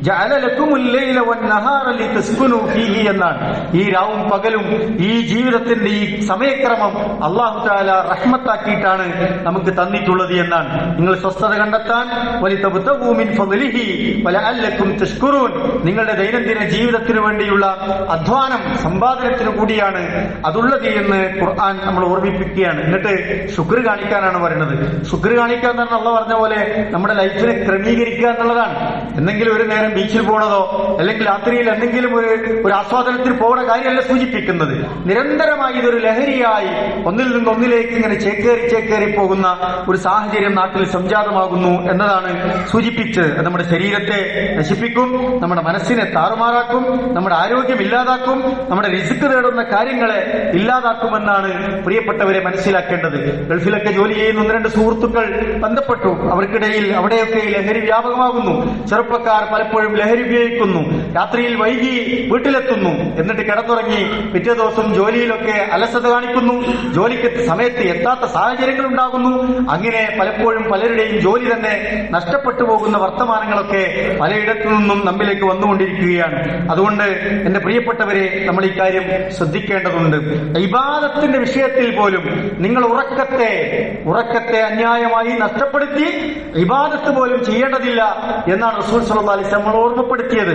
ജഅല ലക്കുമുൽ ലൈല വന്നഹാറ ലിതസ്കുനൂ ഫീഹി എന്നാണ്. ഈ രാവും പകലും ഈ ജീവിതത്തിന്റെ ഈ സമയക്രമം അല്ലാഹു തആല റഹ്മത്താക്കിയിട്ടാണ് നമുക്ക് തന്നിട്ടുള്ളത് എന്നാണ്. നിങ്ങൾ സ്വസ്ഥത കണ്ടെത്താൻ വലിതബ്തഗൂ മിൻ ഫളിഹി വലഅല്ലക്കും തഷ്കുറൂൻ, നിങ്ങളുടെ ദൈനംദിന ജീവിതത്തിന് വേണ്ടിയുള്ള അധ്വാനം സമ്പാദനത്തിന് കൂടിയാണ് അതുള്ളത് എന്ന് ഖുർആൻ നമ്മൾ ഓർമ്മിപ്പിക്കുകയാണ്. എന്നിട്ട് ശുക്ർ കാണിക്കാനാണ് പറയുന്നത്. ശുക്ർ കാണിക്കുക എന്നാണ് അള്ളാഹ് പറഞ്ഞ പോലെ നമ്മുടെ ലൈഫിനെ ക്രമീകരിക്കുക എന്നുള്ളതാണ്. എന്തെങ്കിലും ഒരു നേരം ബീച്ചിൽ പോണതോ അല്ലെങ്കിൽ രാത്രിയിൽ എന്തെങ്കിലും ഒരു ആസ്വാദനത്തിന് പോകുന്ന കാര്യമല്ല സൂചിപ്പിക്കുന്നത്. നിരന്തരമായി ഇതൊരു ലഹരിയായി ഒന്നിൽ നിന്ന് ഒന്നിലേക്ക് ഇങ്ങനെ ചേക്കേറി പോകുന്ന ഒരു സാഹചര്യം നാട്ടിൽ സംജാതമാകുന്നു എന്നതാണ് സൂചിപ്പിച്ച്. നമ്മുടെ ശരീരത്തെ നശിപ്പിക്കും, നമ്മുടെ മനസ്സിനെ താറുമാറാക്കും, നമ്മുടെ ആരോഗ്യം ഇല്ലാതാക്കും, നമ്മുടെ റിസ്ക് തേടുന്ന കാര്യങ്ങളെ ഇല്ലാതാക്കുമെന്നാണ് പ്രിയപ്പെട്ടവരെ മനസ്സിലാക്കേണ്ടത്. ഗൾഫിലൊക്കെ ജോലി ചെയ്യുന്ന ഒന്ന് രണ്ട് സുഹൃത്തുക്കൾ ബന്ധപ്പെട്ടു. അവർക്കിടയിൽ അവിടെയൊക്കെ ലഹരി വ്യാപകമാകുന്നു. ചെറുപ്പക്കാർ പലപ്പോഴും ലഹരി ഉപയോഗിക്കുന്നു. രാത്രിയിൽ വൈകി വീട്ടിലെത്തുന്നു, എന്നിട്ട് കിടന്നുറങ്ങി പിറ്റേ ദിവസം ജോലിയിലൊക്കെ അലസത കാണിക്കുന്നു. ജോലിക്ക് സമയത്ത് എത്താത്ത സാഹചര്യങ്ങൾ ഉണ്ടാകുന്നു. അങ്ങനെ പലപ്പോഴും പലരുടെയും ജോലി തന്നെ നഷ്ടപ്പെട്ടു പോകുന്ന വർത്തമാനങ്ങളൊക്കെ പലയിടത്തു നിന്നും നമ്മിലേക്ക് വന്നുകൊണ്ടിരിക്കുകയാണ്. അതുകൊണ്ട് എന്റെ പ്രിയപ്പെട്ടവരെ, നമ്മൾ ഈ കാര്യം ശ്രദ്ധിക്കേണ്ടതുണ്ട്. ഇബാദത്തിന്റെ വിഷയത്തിൽ പോലും നിങ്ങൾ ഉറക്കത്തെ അന്യായമായി നഷ്ടപ്പെടുത്തി ഇബാദത്ത് പോലും ചെയ്യേണ്ടതില്ല എന്നാണ് റസൂൽ സ്വല്ലല്ലാഹു അലൈഹി വസല്ലം ഓർമ്മപ്പെടുത്തിയത്.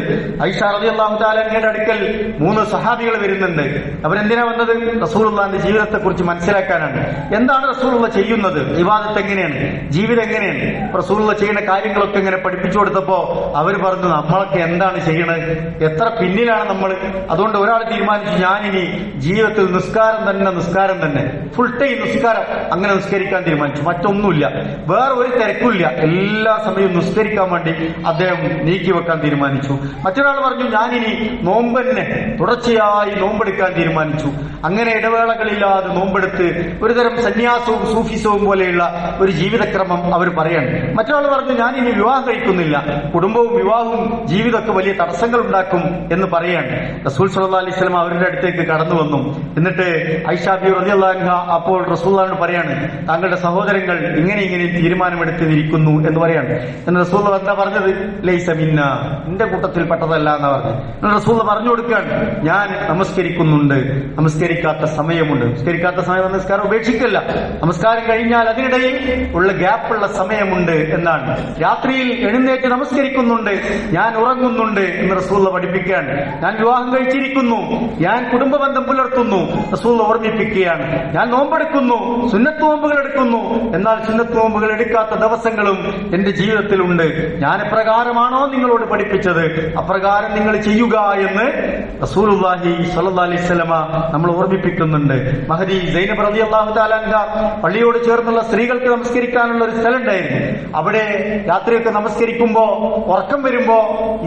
ഐഷ റളിയല്ലാഹു തആല അൻഹയുടെ അടുക്കൽ 3 സഹാബികൾ വരുന്നുണ്ട്. അവരെന്തിനാ വന്നത്? റസൂലുള്ളാഹിന്റെ ജീവിതത്തെ കുറിച്ച് മനസ്സിലാക്കാനാണ്. എന്താണ് റസൂലുള്ള ചെയ്യുന്നത്, ഇബാദത്ത് എങ്ങനെയാണ്, ജീവിതം എങ്ങനെയാണ്, റസൂലുള്ള ചെയ്യുന്ന കാര്യങ്ങളൊക്കെ ഇങ്ങനെ പഠിപ്പിച്ചു കൊടുത്തപ്പോ അവർ പറഞ്ഞു, നമ്മളൊക്കെ എന്താണ് ചെയ്യണത്, എത്ര പിന്നിലാണ് നമ്മൾ. അതുകൊണ്ട് ഒരാൾ തീരുമാനിച്ചു, ഞാനിനി ജീവിതത്തിൽ നിസ്കാരം തന്നെ ഫുൾ ടൈം നിസ്കാരം, അങ്ങനെ നിസ്കരിക്കാൻ തീരുമാനിച്ചു. മറ്റൊന്നുമില്ല, വേറെ ഒരു തിരക്കില്ല, എല്ലാ സമയവും നിസ്കരിക്കാൻ വേണ്ടി അദ്ദേഹം നീക്കിവെക്കാൻ തീരുമാനിച്ചു. മറ്റൊരാൾ പറഞ്ഞു, ഞാനിനി നോമ്പ് തന്നെ തുടർച്ചയായി നോമ്പെടുക്കാൻ തീരുമാനിച്ചു. അങ്ങനെ ഇടവേളകളില്ലാതെ നോമ്പെടുത്ത് ഒരുതരം സന്യാസവും സൂഫിസവും പോലെയുള്ള ഒരു ജീവിതക്രമം അവർ പറയാണ്. മറ്റൊരാൾ പറഞ്ഞു, ഞാനിനി വിവാഹം കഴിക്കുന്നില്ല, കുടുംബവും വിവാഹവും ജീവിതമൊക്കെ വലിയ തടസ്സങ്ങൾ ഉണ്ടാക്കും എന്ന് പറയാണ്. റസൂൽ സല്ലല്ലാഹു അലൈഹി വസല്ലം അവരുടെ അടുത്തേക്ക് കടന്നു വന്നു. എന്നിട്ട് ആയിഷ ബി റളിയല്ലാഹു അൻഹ അപ്പോൾ റസൂലുള്ളാഹിനോട് പറയാണ്, താങ്കളുടെ സഹോദരങ്ങൾ ഇങ്ങനെ തീരുമാനമെടുത്തിരിക്കുന്നു എന്ന് പറയാണ്. എന്ന് റസൂൽ എന്താ പറഞ്ഞത്? ലൈസ മിന്ന, എന്റെ കൂട്ടത്തിൽപ്പെട്ടതല്ല എന്നാ പറഞ്ഞത്. റസൂൽ പറഞ്ഞു കൊടുക്കുകയാണ്, ഞാൻ നമസ്കരിക്കുന്നുണ്ട്, നമസ്കരിക്കാത്ത സമയമുണ്ട്. നമസ്കരിക്കാത്ത സമയം നമസ്കാരം ഉപേക്ഷിക്കല്ല, നമസ്കാരം കഴിഞ്ഞാൽ അതിനിടയിൽ ഉള്ള ഗ്യാപ്പുള്ള സമയമുണ്ട് എന്നാണ്. രാത്രിയിൽ എഴുന്നേറ്റ് നമസ്കരിക്കുന്നുണ്ട്, ഞാൻ ഉറങ്ങുന്നുണ്ട് എന്ന് റസൂൽ പഠിപ്പിക്കുകയാണ്. ഞാൻ വിവാഹം കഴിച്ചിരിക്കുന്നു, ഞാൻ കുടുംബ ബന്ധം പുലർത്തുന്നു, റസൂൽ ഓർമ്മിപ്പിക്കുകയാണ്. ഞാൻ നോമ്പെടുക്കുന്നു, സുന്നത്ത് നോമ്പുകൾ എടുക്കുന്നു, എന്നാൽ സുന്നത്ത് നോമ്പുകൾ എടുക്കാത്ത ദിവസങ്ങളും എന്റെ ജീവിതത്തിലുണ്ട്. ഞാൻ എപ്രകാരമാണോ നിങ്ങളോട് പഠിപ്പിച്ചത് അപ്രകാരം നിങ്ങൾ ചെയ്യുക എന്ന് റസൂലുള്ളാഹി സ്വല്ലല്ലാഹു അലൈഹി വസല്ലമ നമ്മൾ ഓർമ്മിപ്പിക്കുന്നുണ്ട്. മഹദി സൈനബ് റളിയല്ലാഹു തആല അൻഹ പള്ളിയോട് ചേർന്നുള്ള സ്ത്രീകൾക്ക് നമസ്കരിക്കാനുള്ള ഒരു സ്ഥലം ഉണ്ടായിരുന്നു. അവിടെ രാത്രിയൊക്കെ നമസ്കരിക്കുമ്പോ ഉറക്കം വരുമ്പോ,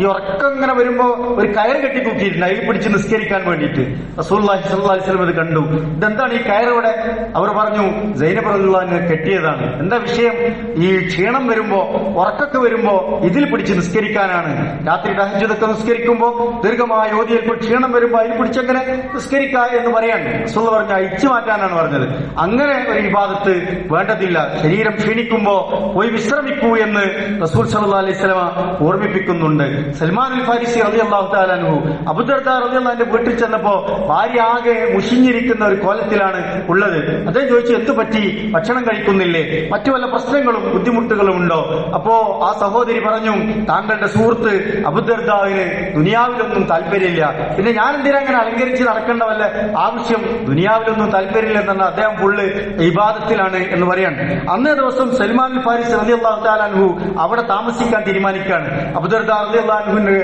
ഈ ഉറക്കം ഇങ്ങനെ വരുമ്പോ ഒരു കയർ കെട്ടി തൂക്കിയിട്ടുണ്ട്, അതിൽ പിടിച്ച് നിസ്കരിക്കാൻ വേണ്ടിയിട്ട്. റസൂലുള്ളാഹി സ്വല്ലല്ലാഹു അലൈഹി വസല്ലം ഇത് കണ്ടു. ഇതെന്താണ് ഈ കയറോടെ? അവർ പറഞ്ഞു, സൈനബ് റളിയല്ലാഹു അൻഹ കെട്ടിയതാണ്. എന്താ വിഷയം? ഈ ക്ഷീണം വരുമ്പോ, ഉറക്കൊക്കെ വരുമ്പോ ഇതിൽ പിടിച്ച് നിസ്കരിക്കാനാണ്. രാത്രി തഹജ്ജുദൊക്കെ നിസ്കരിക്കുമ്പോ ദീർഘമായ ഓതിയപ്പോൾ ക്ഷീണം വരുമ്പോ അതിൽ പിടിച്ചെങ്ങനെ നിസ്കരിക്ക എന്ന് പറയാണ്. റസൂൽ പറഞ്ഞു, അയച്ചു മാറ്റാനാണ് പറഞ്ഞത്. അങ്ങനെ ഒരു ഇബാദത്ത് വേണ്ടതില്ല, ശരീരം ക്ഷീണിക്കുമ്പോ പോയി വിശ്രമിക്കൂ എന്ന് റസൂൽ സല്ലല്ലാഹു അലൈഹി വസല്ലം ഓർമ്മിപ്പിക്കുന്നുണ്ട്. സൽമാനുൽ ഫാരിസി റളിയല്ലാഹു തആല അൻഹു അബൂ ദർദാ റളിയല്ലാഹു അൻഹു വീട്ടിൽ ചെന്നപ്പോ ഭാര്യ ആകെ മുഷിഞ്ഞിരിക്കുന്ന ഒരു കോലത്തിലാണ് ഉള്ളത്. അദ്ദേഹം ചോദിച്ചു, എന്തു പറ്റി, ഭക്ഷണം കഴിക്കുന്നില്ലേ, മറ്റു വല്ല പ്രശ്നങ്ങളും ബുദ്ധിമുട്ടുകളും ഉണ്ടോ? അപ്പോ ആ സഹോദരി പറഞ്ഞു, താങ്കളുടെ സുഹൃത്ത് അബൂ ദർദാവിന് ദുനിയാവിലൊന്നും താല്പര്യമില്ല, പിന്നെ ഞാൻ എന്തിനാ അങ്ങനെ അലങ്കരിച്ച് നടക്കേണ്ട വല്ല ആവശ്യം, ദുനിയാവിലൊന്നും താല്പര്യമില്ലെന്നാണ്, അദ്ദേഹം ഫുള്ള് ഇബാദത്തിലാണ് എന്ന് പറയാണ്. അന്നേ ദിവസം സൽമാൻ ഫാരിസ് റളിയല്ലാഹു തആല അൻഹു അവിടെ താമസിക്കാൻ തീരുമാനിക്കുകയാണ്. അബൂ ദർദാ റളിയല്ലാഹു അൻഹുവിന്റെ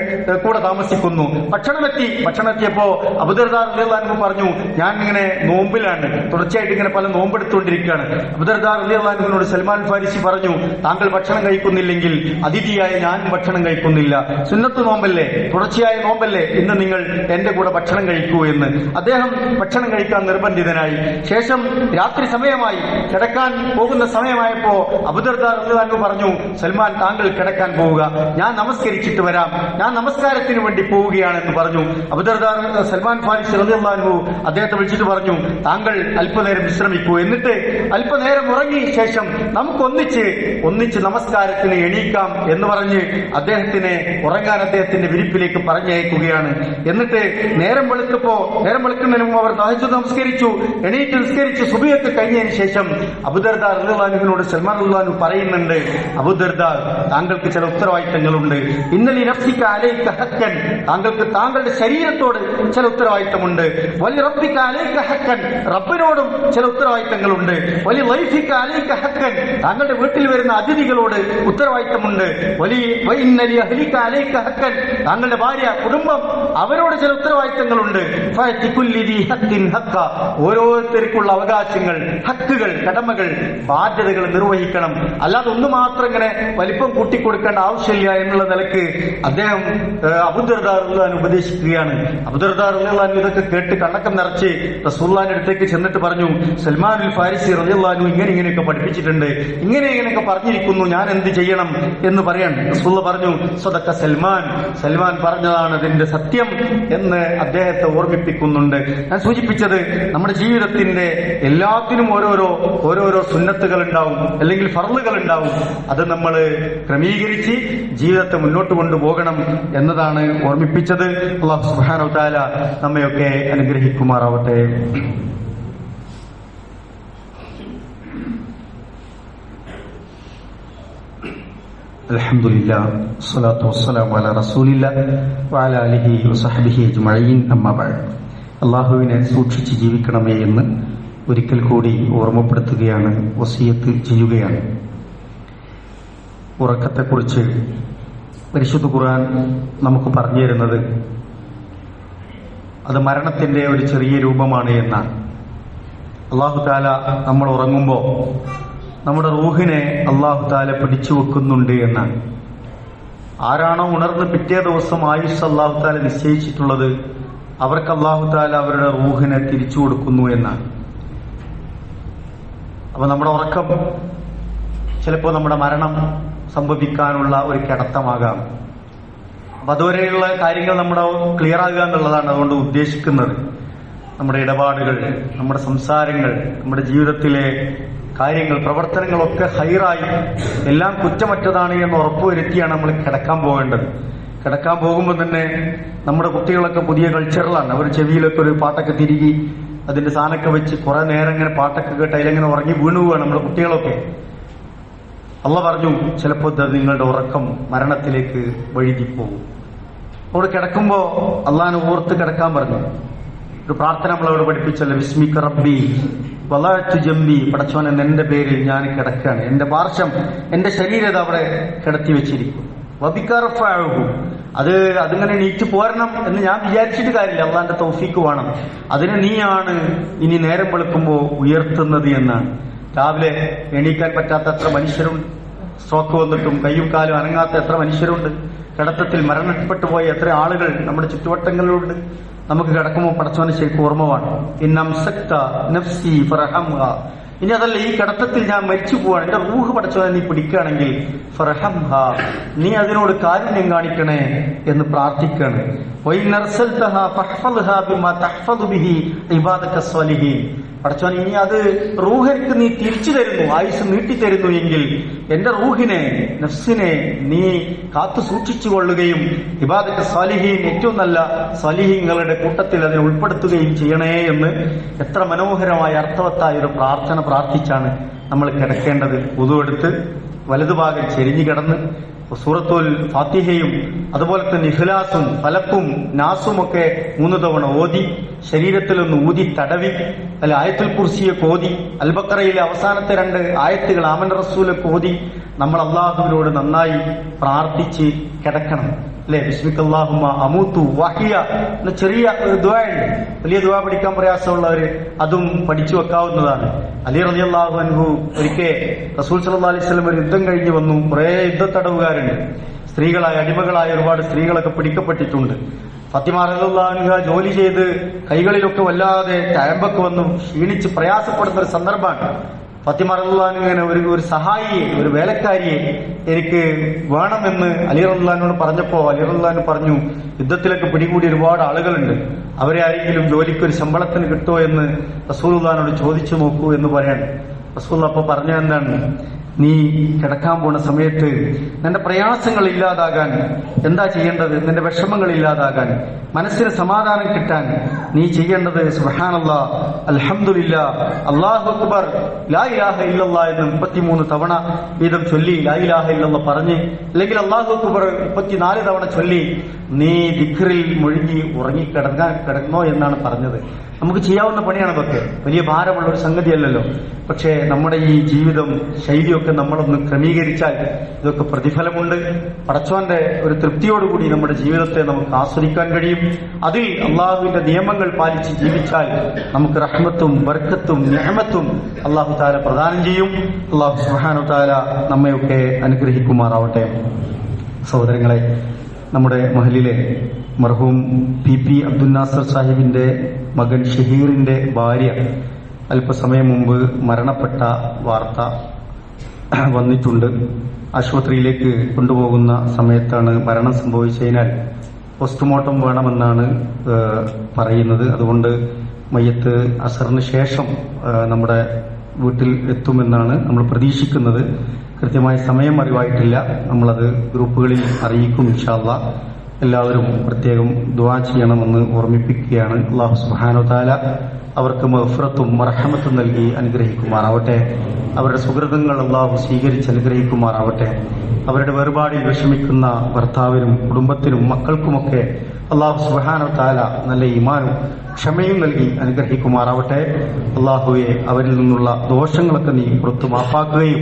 കൂടെ താമസിക്കുന്നു. ഭക്ഷണമെത്തിയപ്പോ അബൂ ദർദാ റളിയല്ലാഹു അൻഹു പറഞ്ഞു, ഞാൻ ഇങ്ങനെ നോമ്പിലാണ്, തുടർച്ചയായിട്ട് ഇങ്ങനെ പല നോമ്പെടുത്തുകൊണ്ടിരിക്കുകയാണ്. അബൂ ദർദാ റളിയല്ലാഹു അൻഹുവിനോട് സൽമാൻ ഫാരിസി പറഞ്ഞു, താങ്കൾ ഭക്ഷണം കഴിക്കുന്നില്ലെങ്കിൽ അതിഥിയായ ഞാൻ ഭക്ഷണം കഴിക്കുന്നില്ല, സുന്നത്ത് നോമ്പല്ലേ, തുടർച്ചയായ നോമ്പല്ലേ, ഇന്ന് നിങ്ങൾ എന്റെ കൂടെ ഭക്ഷണം കഴിക്കൂ എന്ന്. അദ്ദേഹം ഭക്ഷണം കഴിക്കാൻ നിർബന്ധിതനായി. ശേഷം രാത്രി സമയമായി, കിടക്കാൻ പോകുന്ന സമയമായപ്പോ അബൂ ദർദാ റളിയല്ലാഹു അൻഹു പറഞ്ഞു, സൽമാൻ താങ്കൾ കിടക്കാൻ പോവുക, ഞാൻ നമസ്കരിച്ചിട്ട് വരാം, ഞാൻ നമസ്കാരത്തിന് വേണ്ടി പോവുകയാണെന്ന് പറഞ്ഞു. അബൂ ദർദാ സൽമാൻ ഫാരിസി റളിയല്ലാഹു അൻഹു അദ്ദേഹത്തെ വിളിച്ചിട്ട് പറഞ്ഞു, താങ്കൾ അല്പനേരം വിശ്രമിക്കൂ, എന്നിട്ട് അല്പനേരം ഉറങ്ങി ശേഷം നമുക്ക് ഒന്നിച്ച് നമസ്കാരത്തിന് എണീക്കാം എന്ന് പറഞ്ഞ് അദ്ദേഹത്തിനെ ഉറങ്ങാൻ അദ്ദേഹത്തിന്റെ വിരിപ്പിലേക്ക് പറഞ്ഞയക്കുകയാണ്. എന്നിട്ട് നേരം വെളുക്കുന്നതിന് മുമ്പ് അവർ തഹജ്ജുദ് നമസ്കരിച്ചു, എണീറ്റ് നിസ്കരിച്ചു. സുബഹിയൊക്കെ കഴിഞ്ഞതിന് ശേഷം അബൂ ദർദാ റളിയല്ലാഹു അൻഹുവിനോട് സൽമാൻ റളിയല്ലാഹു അൻഹു പറയുന്നുണ്ട്, അബൂ ദർദാ താങ്കൾക്ക് ചില ഉത്തരവാദിത്തങ്ങളുണ്ട്, ഇന്നലി നഫ്സിക അലൈക ഹഖൻ, താങ്കളുടെ ശരീരത്തോട് ചില ഉത്തരവാദിത്തമുണ്ട്, വലി റബ്ബിക അലൈക ഹഖൻ, റബ്ബിനോടും ചില ഉത്തരവാദിത്തങ്ങളുണ്ട്, വലി ലൈഫിക അലൈക ഹഖൻ, താങ്കളുടെ വീട്ടിൽ വരുന്ന അതിഥികളോട് ഉത്തരവാദിത്തമുണ്ട്, വലി അഹ്ലിക അലൈക ഹഖൻ, താങ്കളുടെ ഭാര്യ കുടുംബം അവരോട് ചില ഉത്തരവാദിത്തങ്ങളുണ്ട്. ഫഅതികുല്ലി ദി ഹഖിൻ ഹഖ, ഓരോരുത്തർക്കുള്ള അവകാശങ്ങൾ, ഹക്കുകൾ, കടമകൾ, ബാധ്യതകൾ നിർവഹിക്കണം. അല്ലാതെ ഒന്ന് മാത്രം ഇങ്ങനെ വലിപ്പം കൂട്ടിക്കൊടുക്കേണ്ട ആവശ്യമില്ല എന്നുള്ള നിലക്ക് അദ്ദേഹം അബൂ ദർദാ റളിയല്ലാഹു അൻഹു ഉപദേശിക്കുകയാണ്. അബൂ ദർദാ റളിയല്ലാഹു അൻഹു ഇതൊക്കെ കേട്ട് കണ്ണക്കം നിറച്ച് റസൂലുള്ളാഹിന്റെ അടുത്തേക്ക് ചെന്നിട്ട് പറഞ്ഞു, സൽമാനുൽ ഫാരിസി റളിയല്ലാഹു അൻഹു ഇങ്ങനെയൊക്കെ പഠിപ്പിച്ചിട്ടുണ്ട്, ഇങ്ങനെയൊക്കെ പറഞ്ഞിരിക്കുന്നു, ഞാൻ എന്ത് ചെയ്യണം എന്ന് പറയാൻ. റസൂലുള്ളാഹി പറഞ്ഞു, സദഖ സൽമാൻ പറഞ്ഞതാണ് അതിന്റെ സത്യം എന്ന് അദ്ദേഹത്തെ ഓർമ്മിപ്പിക്കുന്നുണ്ട്. ഞാൻ സൂചിപ്പിച്ചത്, നമ്മുടെ ജീവിതത്തിന്റെ എല്ലാത്തിനും ഓരോരോ സുന്നത്തുകൾ ഉണ്ടാവും, അല്ലെങ്കിൽ ഫർളുകൾ ഉണ്ടാവും. അത് നമ്മൾ ക്രമീകരിച്ച് ജീവിതത്തെ മുന്നോട്ട് കൊണ്ടുപോകണം എന്നതാണ് ഓർമ്മിപ്പിച്ചത്. അല്ലാഹു സുബ്ഹാനഹു വ തആല നമ്മയൊക്കെ അനുഗ്രഹിക്കുമാറാവട്ടെ. അൽഹംദുലില്ലാഹ് വസ്സലാത്തു വസ്സലാമു അലാ റസൂലില്ലാഹ് വഅലാ ആലിഹി വസഹ്ബിഹി അജ്മഈൻ. അമ്മാ ബഅദ്. അല്ലാഹുവിനെ സൂക്ഷിച്ച് ജീവിക്കണമേ എന്ന് ഒരിക്കൽ കൂടി ഓർമ്മപ്പെടുത്തുകയാണ്, വസിയത്ത് ചെയ്യുകയാണ്. ഉറക്കത്തെക്കുറിച്ച് പരിശുദ്ധ ഖുർആൻ നമുക്ക് പറഞ്ഞു തരുന്നത് അത് മരണത്തിന്റെ ഒരു ചെറിയ രൂപമാണ് എന്നാണ്. അല്ലാഹു തആല നമ്മൾ ഉറങ്ങുമ്പോൾ നമ്മുടെ റൂഹിനെ അല്ലാഹു തആല പിടിച്ചു വെക്കുന്നുണ്ട് എന്നാണ്. ആരാണോ ഉണർന്ന് പിറ്റേ ദിവസം ആയുസ് അല്ലാഹു തആല നിശ്ചയിച്ചിട്ടുള്ളത് അവർക്ക് അല്ലാഹു തആല അവരുടെ റൂഹിനെ തിരിച്ചു കൊടുക്കുന്നു എന്നാണ്. അപ്പൊ നമ്മുടെ ഉറക്കം ചിലപ്പോൾ നമ്മുടെ മരണം സംഭവിക്കാനുള്ള ഒരു കിടത്തമാകാം. അപ്പൊ അതുവരെയുള്ള കാര്യങ്ങൾ നമ്മുടെ ക്ലിയർ ആകുക എന്നുള്ളതാണ് അതുകൊണ്ട് ഉദ്ദേശിക്കുന്നത്. നമ്മുടെ ഇടപാടുകൾ, നമ്മുടെ സംസാരങ്ങൾ, നമ്മുടെ ജീവിതത്തിലെ കാര്യങ്ങൾ, പ്രവർത്തനങ്ങളൊക്കെ ഹൈറായി എല്ലാം കുറ്റമറ്റതാണ് എന്ന് ഉറപ്പുവരുത്തിയാണ് നമ്മൾ കിടക്കാൻ പോകേണ്ടത്. കിടക്കാൻ പോകുമ്പോൾ തന്നെ നമ്മുടെ കുട്ടികളൊക്കെ പുതിയ കൾച്ചറിലാണ്. അവർ ചെവിയിലൊക്കെ ഒരു പാട്ടൊക്കെ തിരികി അതിന്റെ സാധനമൊക്കെ വെച്ച് കുറെ നേരം ഇങ്ങനെ പാട്ടൊക്കെ കേട്ട് അതിലെങ്ങനെ ഉറങ്ങി വീണു പോവാണ് നമ്മുടെ കുട്ടികളൊക്കെ. അള്ളാഹ് പറഞ്ഞു ചിലപ്പോൾ നിങ്ങളുടെ ഉറക്കം മരണത്തിലേക്ക് വഴുതിപ്പോകും. അവിടെ കിടക്കുമ്പോ അള്ളാഹിനെ ഓർത്ത് കിടക്കാൻ പറഞ്ഞു. ഒരു പ്രാർത്ഥന നമ്മളവിടെ പഠിപ്പിച്ചല്ലോ, ബിസ്മിക റബ്ബി വലഅതു ജംബി, പടച്ചോനെ എന്റെ പേരിൽ ഞാൻ കിടക്കുകയാണ്, എന്റെ പാർശ്വം എന്റെ ശരീരം അവിടെ കിടത്തി വെച്ചിരിക്കും. വബിക റഫഅഹു, അതിങ്ങനെ നീറ്റ് പോരണം എന്ന് ഞാൻ വിചാരിച്ചിട്ട് കാര്യമില്ല, അള്ളാന്റെ തൗഫീക്ക് വേണം. അതിനെ നീയാണ് ഇനി നേരം വെളുക്കുമ്പോ ഉയർത്തുന്നത് എന്നാണ്. രാവിലെ എണീക്കാൻ പറ്റാത്ത എത്ര മനുഷ്യരുണ്ട്, സ്ട്രോക്ക് വന്നിട്ടും കയ്യും കാലും അനങ്ങാത്ത എത്ര മനുഷ്യരുണ്ട്, കിടത്തത്തിൽ മരണപ്പെട്ടു പോയ എത്ര ആളുകൾ നമ്മുടെ ചുറ്റുവട്ടങ്ങളിലുണ്ട്. നമുക്ക് കിടക്കുമ്പോൾ പടച്ചവന് ശരിക്കും ഓർമ്മ വേണം. ഇന്നംസക്ത നഫ്സി ഫർഹംഹ, ഇനി അതല്ല ഈ കിടത്തത്തിൽ ഞാൻ മരിച്ചു പോവാണ്, എന്റെ റൂഹ് പടച്ചവനെ നീ പിടിക്കുകയാണെങ്കിൽ ഫർഹംഹ, നീ അതിനോട് കാരുണ്യം കാണിക്കണേ എന്ന് പ്രാർത്ഥിക്കുകയാണ്. വഇന്നർസൽതഹ ഫഹ്ഫദ്ഹ ബിമാ തഹ്ഫദു ബിഹി ഇബാദക സ്വാലിഹീൻ, പടച്ചോൻ ഇനി അത് റൂഹിക്ക് നീ തിരിച്ചു തരുന്നു, ആയുസ് നീട്ടിത്തരുന്നു എങ്കിൽ എന്റെ റൂഹിനെ, നഫ്സിനെ നീ കാത്തു സൂക്ഷിച്ചു കൊള്ളുകയും ഇബാദക സ്വാലിഹീൻ, ഏറ്റവും നല്ല സ്വാലിഹീങ്ങളുടെ കൂട്ടത്തിൽ അതിനെ ഉൾപ്പെടുത്തുകയും ചെയ്യണേ എന്ന് എത്ര മനോഹരമായ അർത്ഥവത്തായ ഒരു പ്രാർത്ഥന പ്രാർത്ഥിച്ചാണ് നമ്മൾ കിടക്കേണ്ടത്. വുദുവെടുത്ത് വലതുഭാഗം ചെരിഞ്ഞു കിടന്ന് സൂറത്തുൽ ഫാത്തിഹയും അതുപോലെ തന്നെ ഇഖ്ലാസും ഫലക്കും നാസും ഒക്കെ 3 തവണ ഓതി, ശരീരത്തിലൊന്ന് ഊതി തടവി, അല്ല ആയത്തുൽ കുർസിയൊക്കെ ഓതി, അൽ ബഖറയിലെ അവസാനത്തെ 2 ആയത്തുകൾ ആമന റസൂലൊക്കെ ഓതി നമ്മൾ അള്ളാഹുവിനോട് നന്നായി പ്രാർത്ഥിച്ച് കിടക്കണം. അല്ലെ, ബിസ്മിക്കല്ലാഹുമ്മ അമൂതു വഹിയ എന്ന ചെറിയ ഒരു ദുആ ഉണ്ട്. വലിയ ദുആ പഠിക്കാൻ പ്രയാസമുള്ളവര് അതും പഠിച്ചു വെക്കാവുന്നതാണ്. അലി റളിയല്ലാഹു അൻഹു ഒരിക്കൽ റസൂൽ സല്ലല്ലാഹു അലൈഹി വസല്ലം ഒരു യുദ്ധം കഴിഞ്ഞ് വന്നു. കുറെ യുദ്ധത്തടവുകാരുണ്ട്, സ്ത്രീകളായ അടിമകളായ ഒരുപാട് സ്ത്രീകളൊക്കെ പിടിക്കപ്പെട്ടിട്ടുണ്ട്. ഫാത്തിമ റളിയല്ലാഹു അൻഹ ജോലി ചെയ്ത് കൈകളിലൊക്കെ വല്ലാതെ തഴമ്പൊക്കെ വന്നു ക്ഷീണിച്ച് പ്രയാസപ്പെടുന്ന ഒരു സന്ദർഭമാണ്. ഫാത്തിമ റളിയല്ലാഹു അൻഹ ഒരു സഹായിയെ, ഒരു വേലക്കാരിയെ എനിക്ക് വേണമെന്ന് അലി റളിയല്ലാഹുവിനോട് പറഞ്ഞപ്പോ അലി റളിയല്ലാഹു പറഞ്ഞു, യുദ്ധത്തിലൊക്കെ പിടികൂടി ഒരുപാട് ആളുകളുണ്ട്, അവരെ ആരെങ്കിലും ജോലിക്ക് ഒരു ശമ്പളത്തിന് കിട്ടുമോ എന്ന് റസൂലുള്ളാഹിനോട് ചോദിച്ചു നോക്കൂ എന്ന് പറയാണ്. റസൂലുള്ളാഹി അപ്പൊ പറഞ്ഞു എന്താണ്, നീ കിടക്കാൻ പോണ സമയത്ത് നിന്റെ പ്രയാസങ്ങൾ ഇല്ലാതാകാൻ എന്താ ചെയ്യേണ്ടത്? നിന്റെ വിഷമങ്ങൾ ഇല്ലാതാകാൻ, മനസ്സിന് സമാധാനം കിട്ടാൻ നീ ചെയ്യേണ്ടത് സുബ്ഹാനല്ലാഹ്, അൽഹംദുലില്ലാഹ്, അല്ലാഹു അക്ബർ, ലാ ഇലാഹ ഇല്ലല്ലാഹ് എന്ന് 33 തവണ വീതം ചൊല്ലി ലാ ഇലാഹ ഇല്ലല്ലാഹ് പറഞ്ഞ്, അല്ലെങ്കിൽ അല്ലാഹു അക്ബർ 34 തവണ ചൊല്ലി നീ ദിക്റിൽ മുഴുകി കിടന്നോ എന്നാണ് പറഞ്ഞത്. നമുക്ക് ചെയ്യാവുന്ന പണിയാണ് ഇതൊക്കെ, വലിയ ഭാരമുള്ള ഒരു സംഗതിയല്ലല്ലോ. പക്ഷേ നമ്മുടെ ഈ ജീവിതം ശൈലിയൊക്കെ നമ്മളൊന്ന് ക്രമീകരിച്ചാൽ ഇതൊക്കെ പ്രതിഫലമുണ്ട്. പടച്ചോന്റെ ഒരു തൃപ്തിയോടുകൂടി നമ്മുടെ ജീവിതത്തെ നമുക്ക് ആസ്വദിക്കാൻ കഴിയും. അതിൽ അള്ളാഹുവിന്റെ നിയമങ്ങൾ പാലിച്ച് ജീവിച്ചാൽ നമുക്ക് റഹ്മത്തും ബർക്കത്തും നിഅമത്തും അള്ളാഹു തആല പ്രദാനം ചെയ്യും. അള്ളാഹു സുബ്ഹാനഹു തആല നമ്മയൊക്കെ അനുഗ്രഹിക്കുമാറാവട്ടെ. സഹോദരങ്ങളെ, നമ്മുടെ മഹലിലെ മർഹൂം PP അബ്ദുൽ നാസർ സാഹിബിന്റെ മകൻ ഷഹീറിന്റെ ഭാര്യ അല്പസമയം മുമ്പ് മരണപ്പെട്ട വാർത്ത വന്നിട്ടുണ്ട്. ആശുപത്രിയിലേക്ക് കൊണ്ടുപോകുന്ന സമയത്താണ് മരണം സംഭവിച്ചതിനാൽ പോസ്റ്റ്മോർട്ടം വേണമെന്നാണ് പറയുന്നത്. അതുകൊണ്ട് മയ്യത്ത് അസറിന് ശേഷം നമ്മുടെ വീട്ടിൽ എത്തുമെന്നാണ് നമ്മൾ പ്രതീക്ഷിക്കുന്നത്. കൃത്യമായ സമയം അറിവായിട്ടില്ല, നമ്മളത് ഗ്രൂപ്പുകളിൽ അറിയിക്കും ഇൻഷാ അല്ലാഹ്. എല്ലാവരും പ്രത്യേകം ദുആ ചെയ്യണമെന്ന് ഓർമ്മിപ്പിക്കുകയാണ്. അല്ലാഹു സുബ്ഹാനഹു തആല അവർക്ക് മഗ്ഫിറത്തും മർഹമത്തും നൽകി അനുഗ്രഹിക്കുമാറാവട്ടെ. അവരുടെ സുഹൃതങ്ങൾ അല്ലാഹു സ്വീകരിച്ച് അനുഗ്രഹിക്കുമാറാവട്ടെ. അവരുടെ വേർപാടിൽ വിഷമിക്കുന്ന ഭർത്താവിനും കുടുംബത്തിനും മക്കൾക്കുമൊക്കെ അള്ളാഹു സുബ്ഹാനഹു വ തആല നല്ല ഈമാനും ക്ഷമയും നൽകി അനുഗ്രഹിക്കുമാറാവട്ടെ. അള്ളാഹുവെ, അവരിൽ നിന്നുള്ള ദോഷങ്ങളൊക്കെ നീ പുറത്തു മാപ്പാക്കുകയും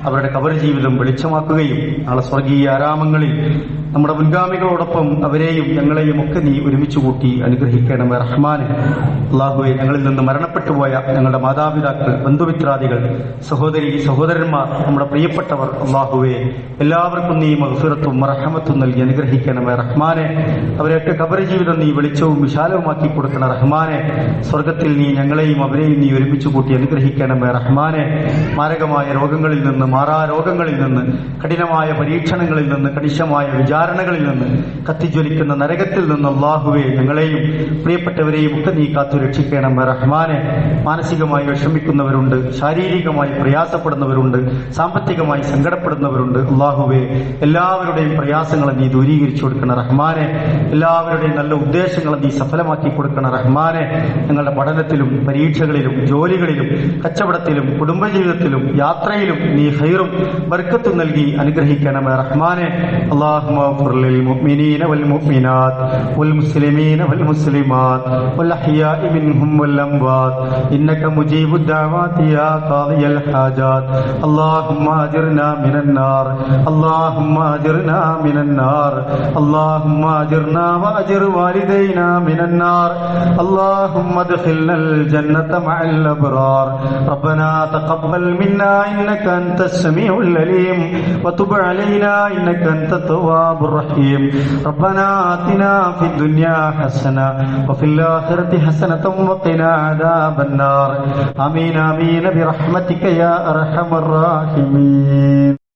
അവരുടെ ഖബർ ജീവിതം വെളിച്ചമാക്കുകയും നാളെ സ്വർഗീയ ആരാമങ്ങളിൽ നമ്മുടെ മുൻഗാമികളോടൊപ്പം അവരെയും ഞങ്ങളെയും ഒക്കെ നീ ഒരുമിച്ച് കൂട്ടി അനുഗ്രഹിക്കണമേ റഹ്മാനെ. അള്ളാഹുവെ, ഞങ്ങളിൽ നിന്ന് മരണപ്പെട്ടുപോയ ഞങ്ങളുടെ മാതാപിതാക്കൾ, ബന്ധുമിത്രാദികൾ, സഹോദരി സഹോദരന്മാർ, നമ്മുടെ പ്രിയപ്പെട്ടവർ, അള്ളാഹുവെ എല്ലാവർക്കും നീ മഗ്ഫിറത്തും റഹ്മത്തും നൽകി അനുഗ്രഹിക്കണമേ റഹ്മാനെ. അവരെയൊക്കെ ഖബർ ജീവിതം നീ വെളിച്ചവും വിശാലവുമാക്കി കൊടുക്കണം റഹ്മാനെ. സ്വർഗത്തിൽ നീ ഞങ്ങളെയും അവരെയും നീ ഒരുമിച്ച് കൂട്ടി അനുഗ്രഹിക്കണമേ റഹ്മാനെ. മാരകമായ രോഗങ്ങളിൽ നിന്ന്, മാറാ രോഗങ്ങളിൽ നിന്ന്, കഠിനമായ പരീക്ഷണങ്ങളിൽ നിന്ന്, കണിശമായ വിചാരണകളിൽ നിന്ന്, കത്തിജ്വലിക്കുന്ന നരകത്തിൽ നിന്ന് അല്ലാഹുവേ ഞങ്ങളെയും പ്രിയപ്പെട്ടവരെയും ഒക്കെ നീ കാത്തു രക്ഷിക്കണമേ റഹ്മാനെ. മാനസികമായി വിഷമിക്കുന്നവരുണ്ട്, ശാരീരികമായി പ്രയാസപ്പെടുന്നവരുണ്ട്, സാമ്പത്തികമായി സങ്കടപ്പെടുന്നവരുണ്ട്. അല്ലാഹുവേ, എല്ലാവരുടെയും പ്രയാസങ്ങളെ നീ ദൂരീകരിച്ചു കൊടുക്കണം റഹ്മാനെ. എല്ലാവരുടെയും നല്ല ഉദ്ദേശങ്ങളെ നീ സഫലമാക്കി കൊടുക്കണം റഹ്മാനെ. ഞങ്ങളുടെ പഠനത്തിലും പരീക്ഷകളിലും ജോലികളിലും കച്ചവടത്തിലും കുടുംബജീവിതത്തിലും യാത്രയിലും നീ ഖൈറും ബർക്കത്തും നൽകി അനുഗ്രഹിക്കണമേ റഹ്മാനെ. അല്ലാഹുമ്മ اغفر للمؤمنين والمؤمنات والمسلمين والمسلمات والأحياء منهم والأموات إنك مجيب الدعوات يا قاضي الحاجات. اللهم أجرنا من النار، اللهم أجرنا من النار، اللهم أجرنا وأجر والدينا من النار، اللهم ادخلنا الجنة مع الأبرار. ربنا تقبل منا إنك أنت السميع العليم وتب علينا إنك أنت التواب الرحيم. ربنا آتنا في الدنيا حسنة وفي الآخرة حسنة وقنا عذاب النار. آمين آمين برحمتك يا أرحم الراحمين.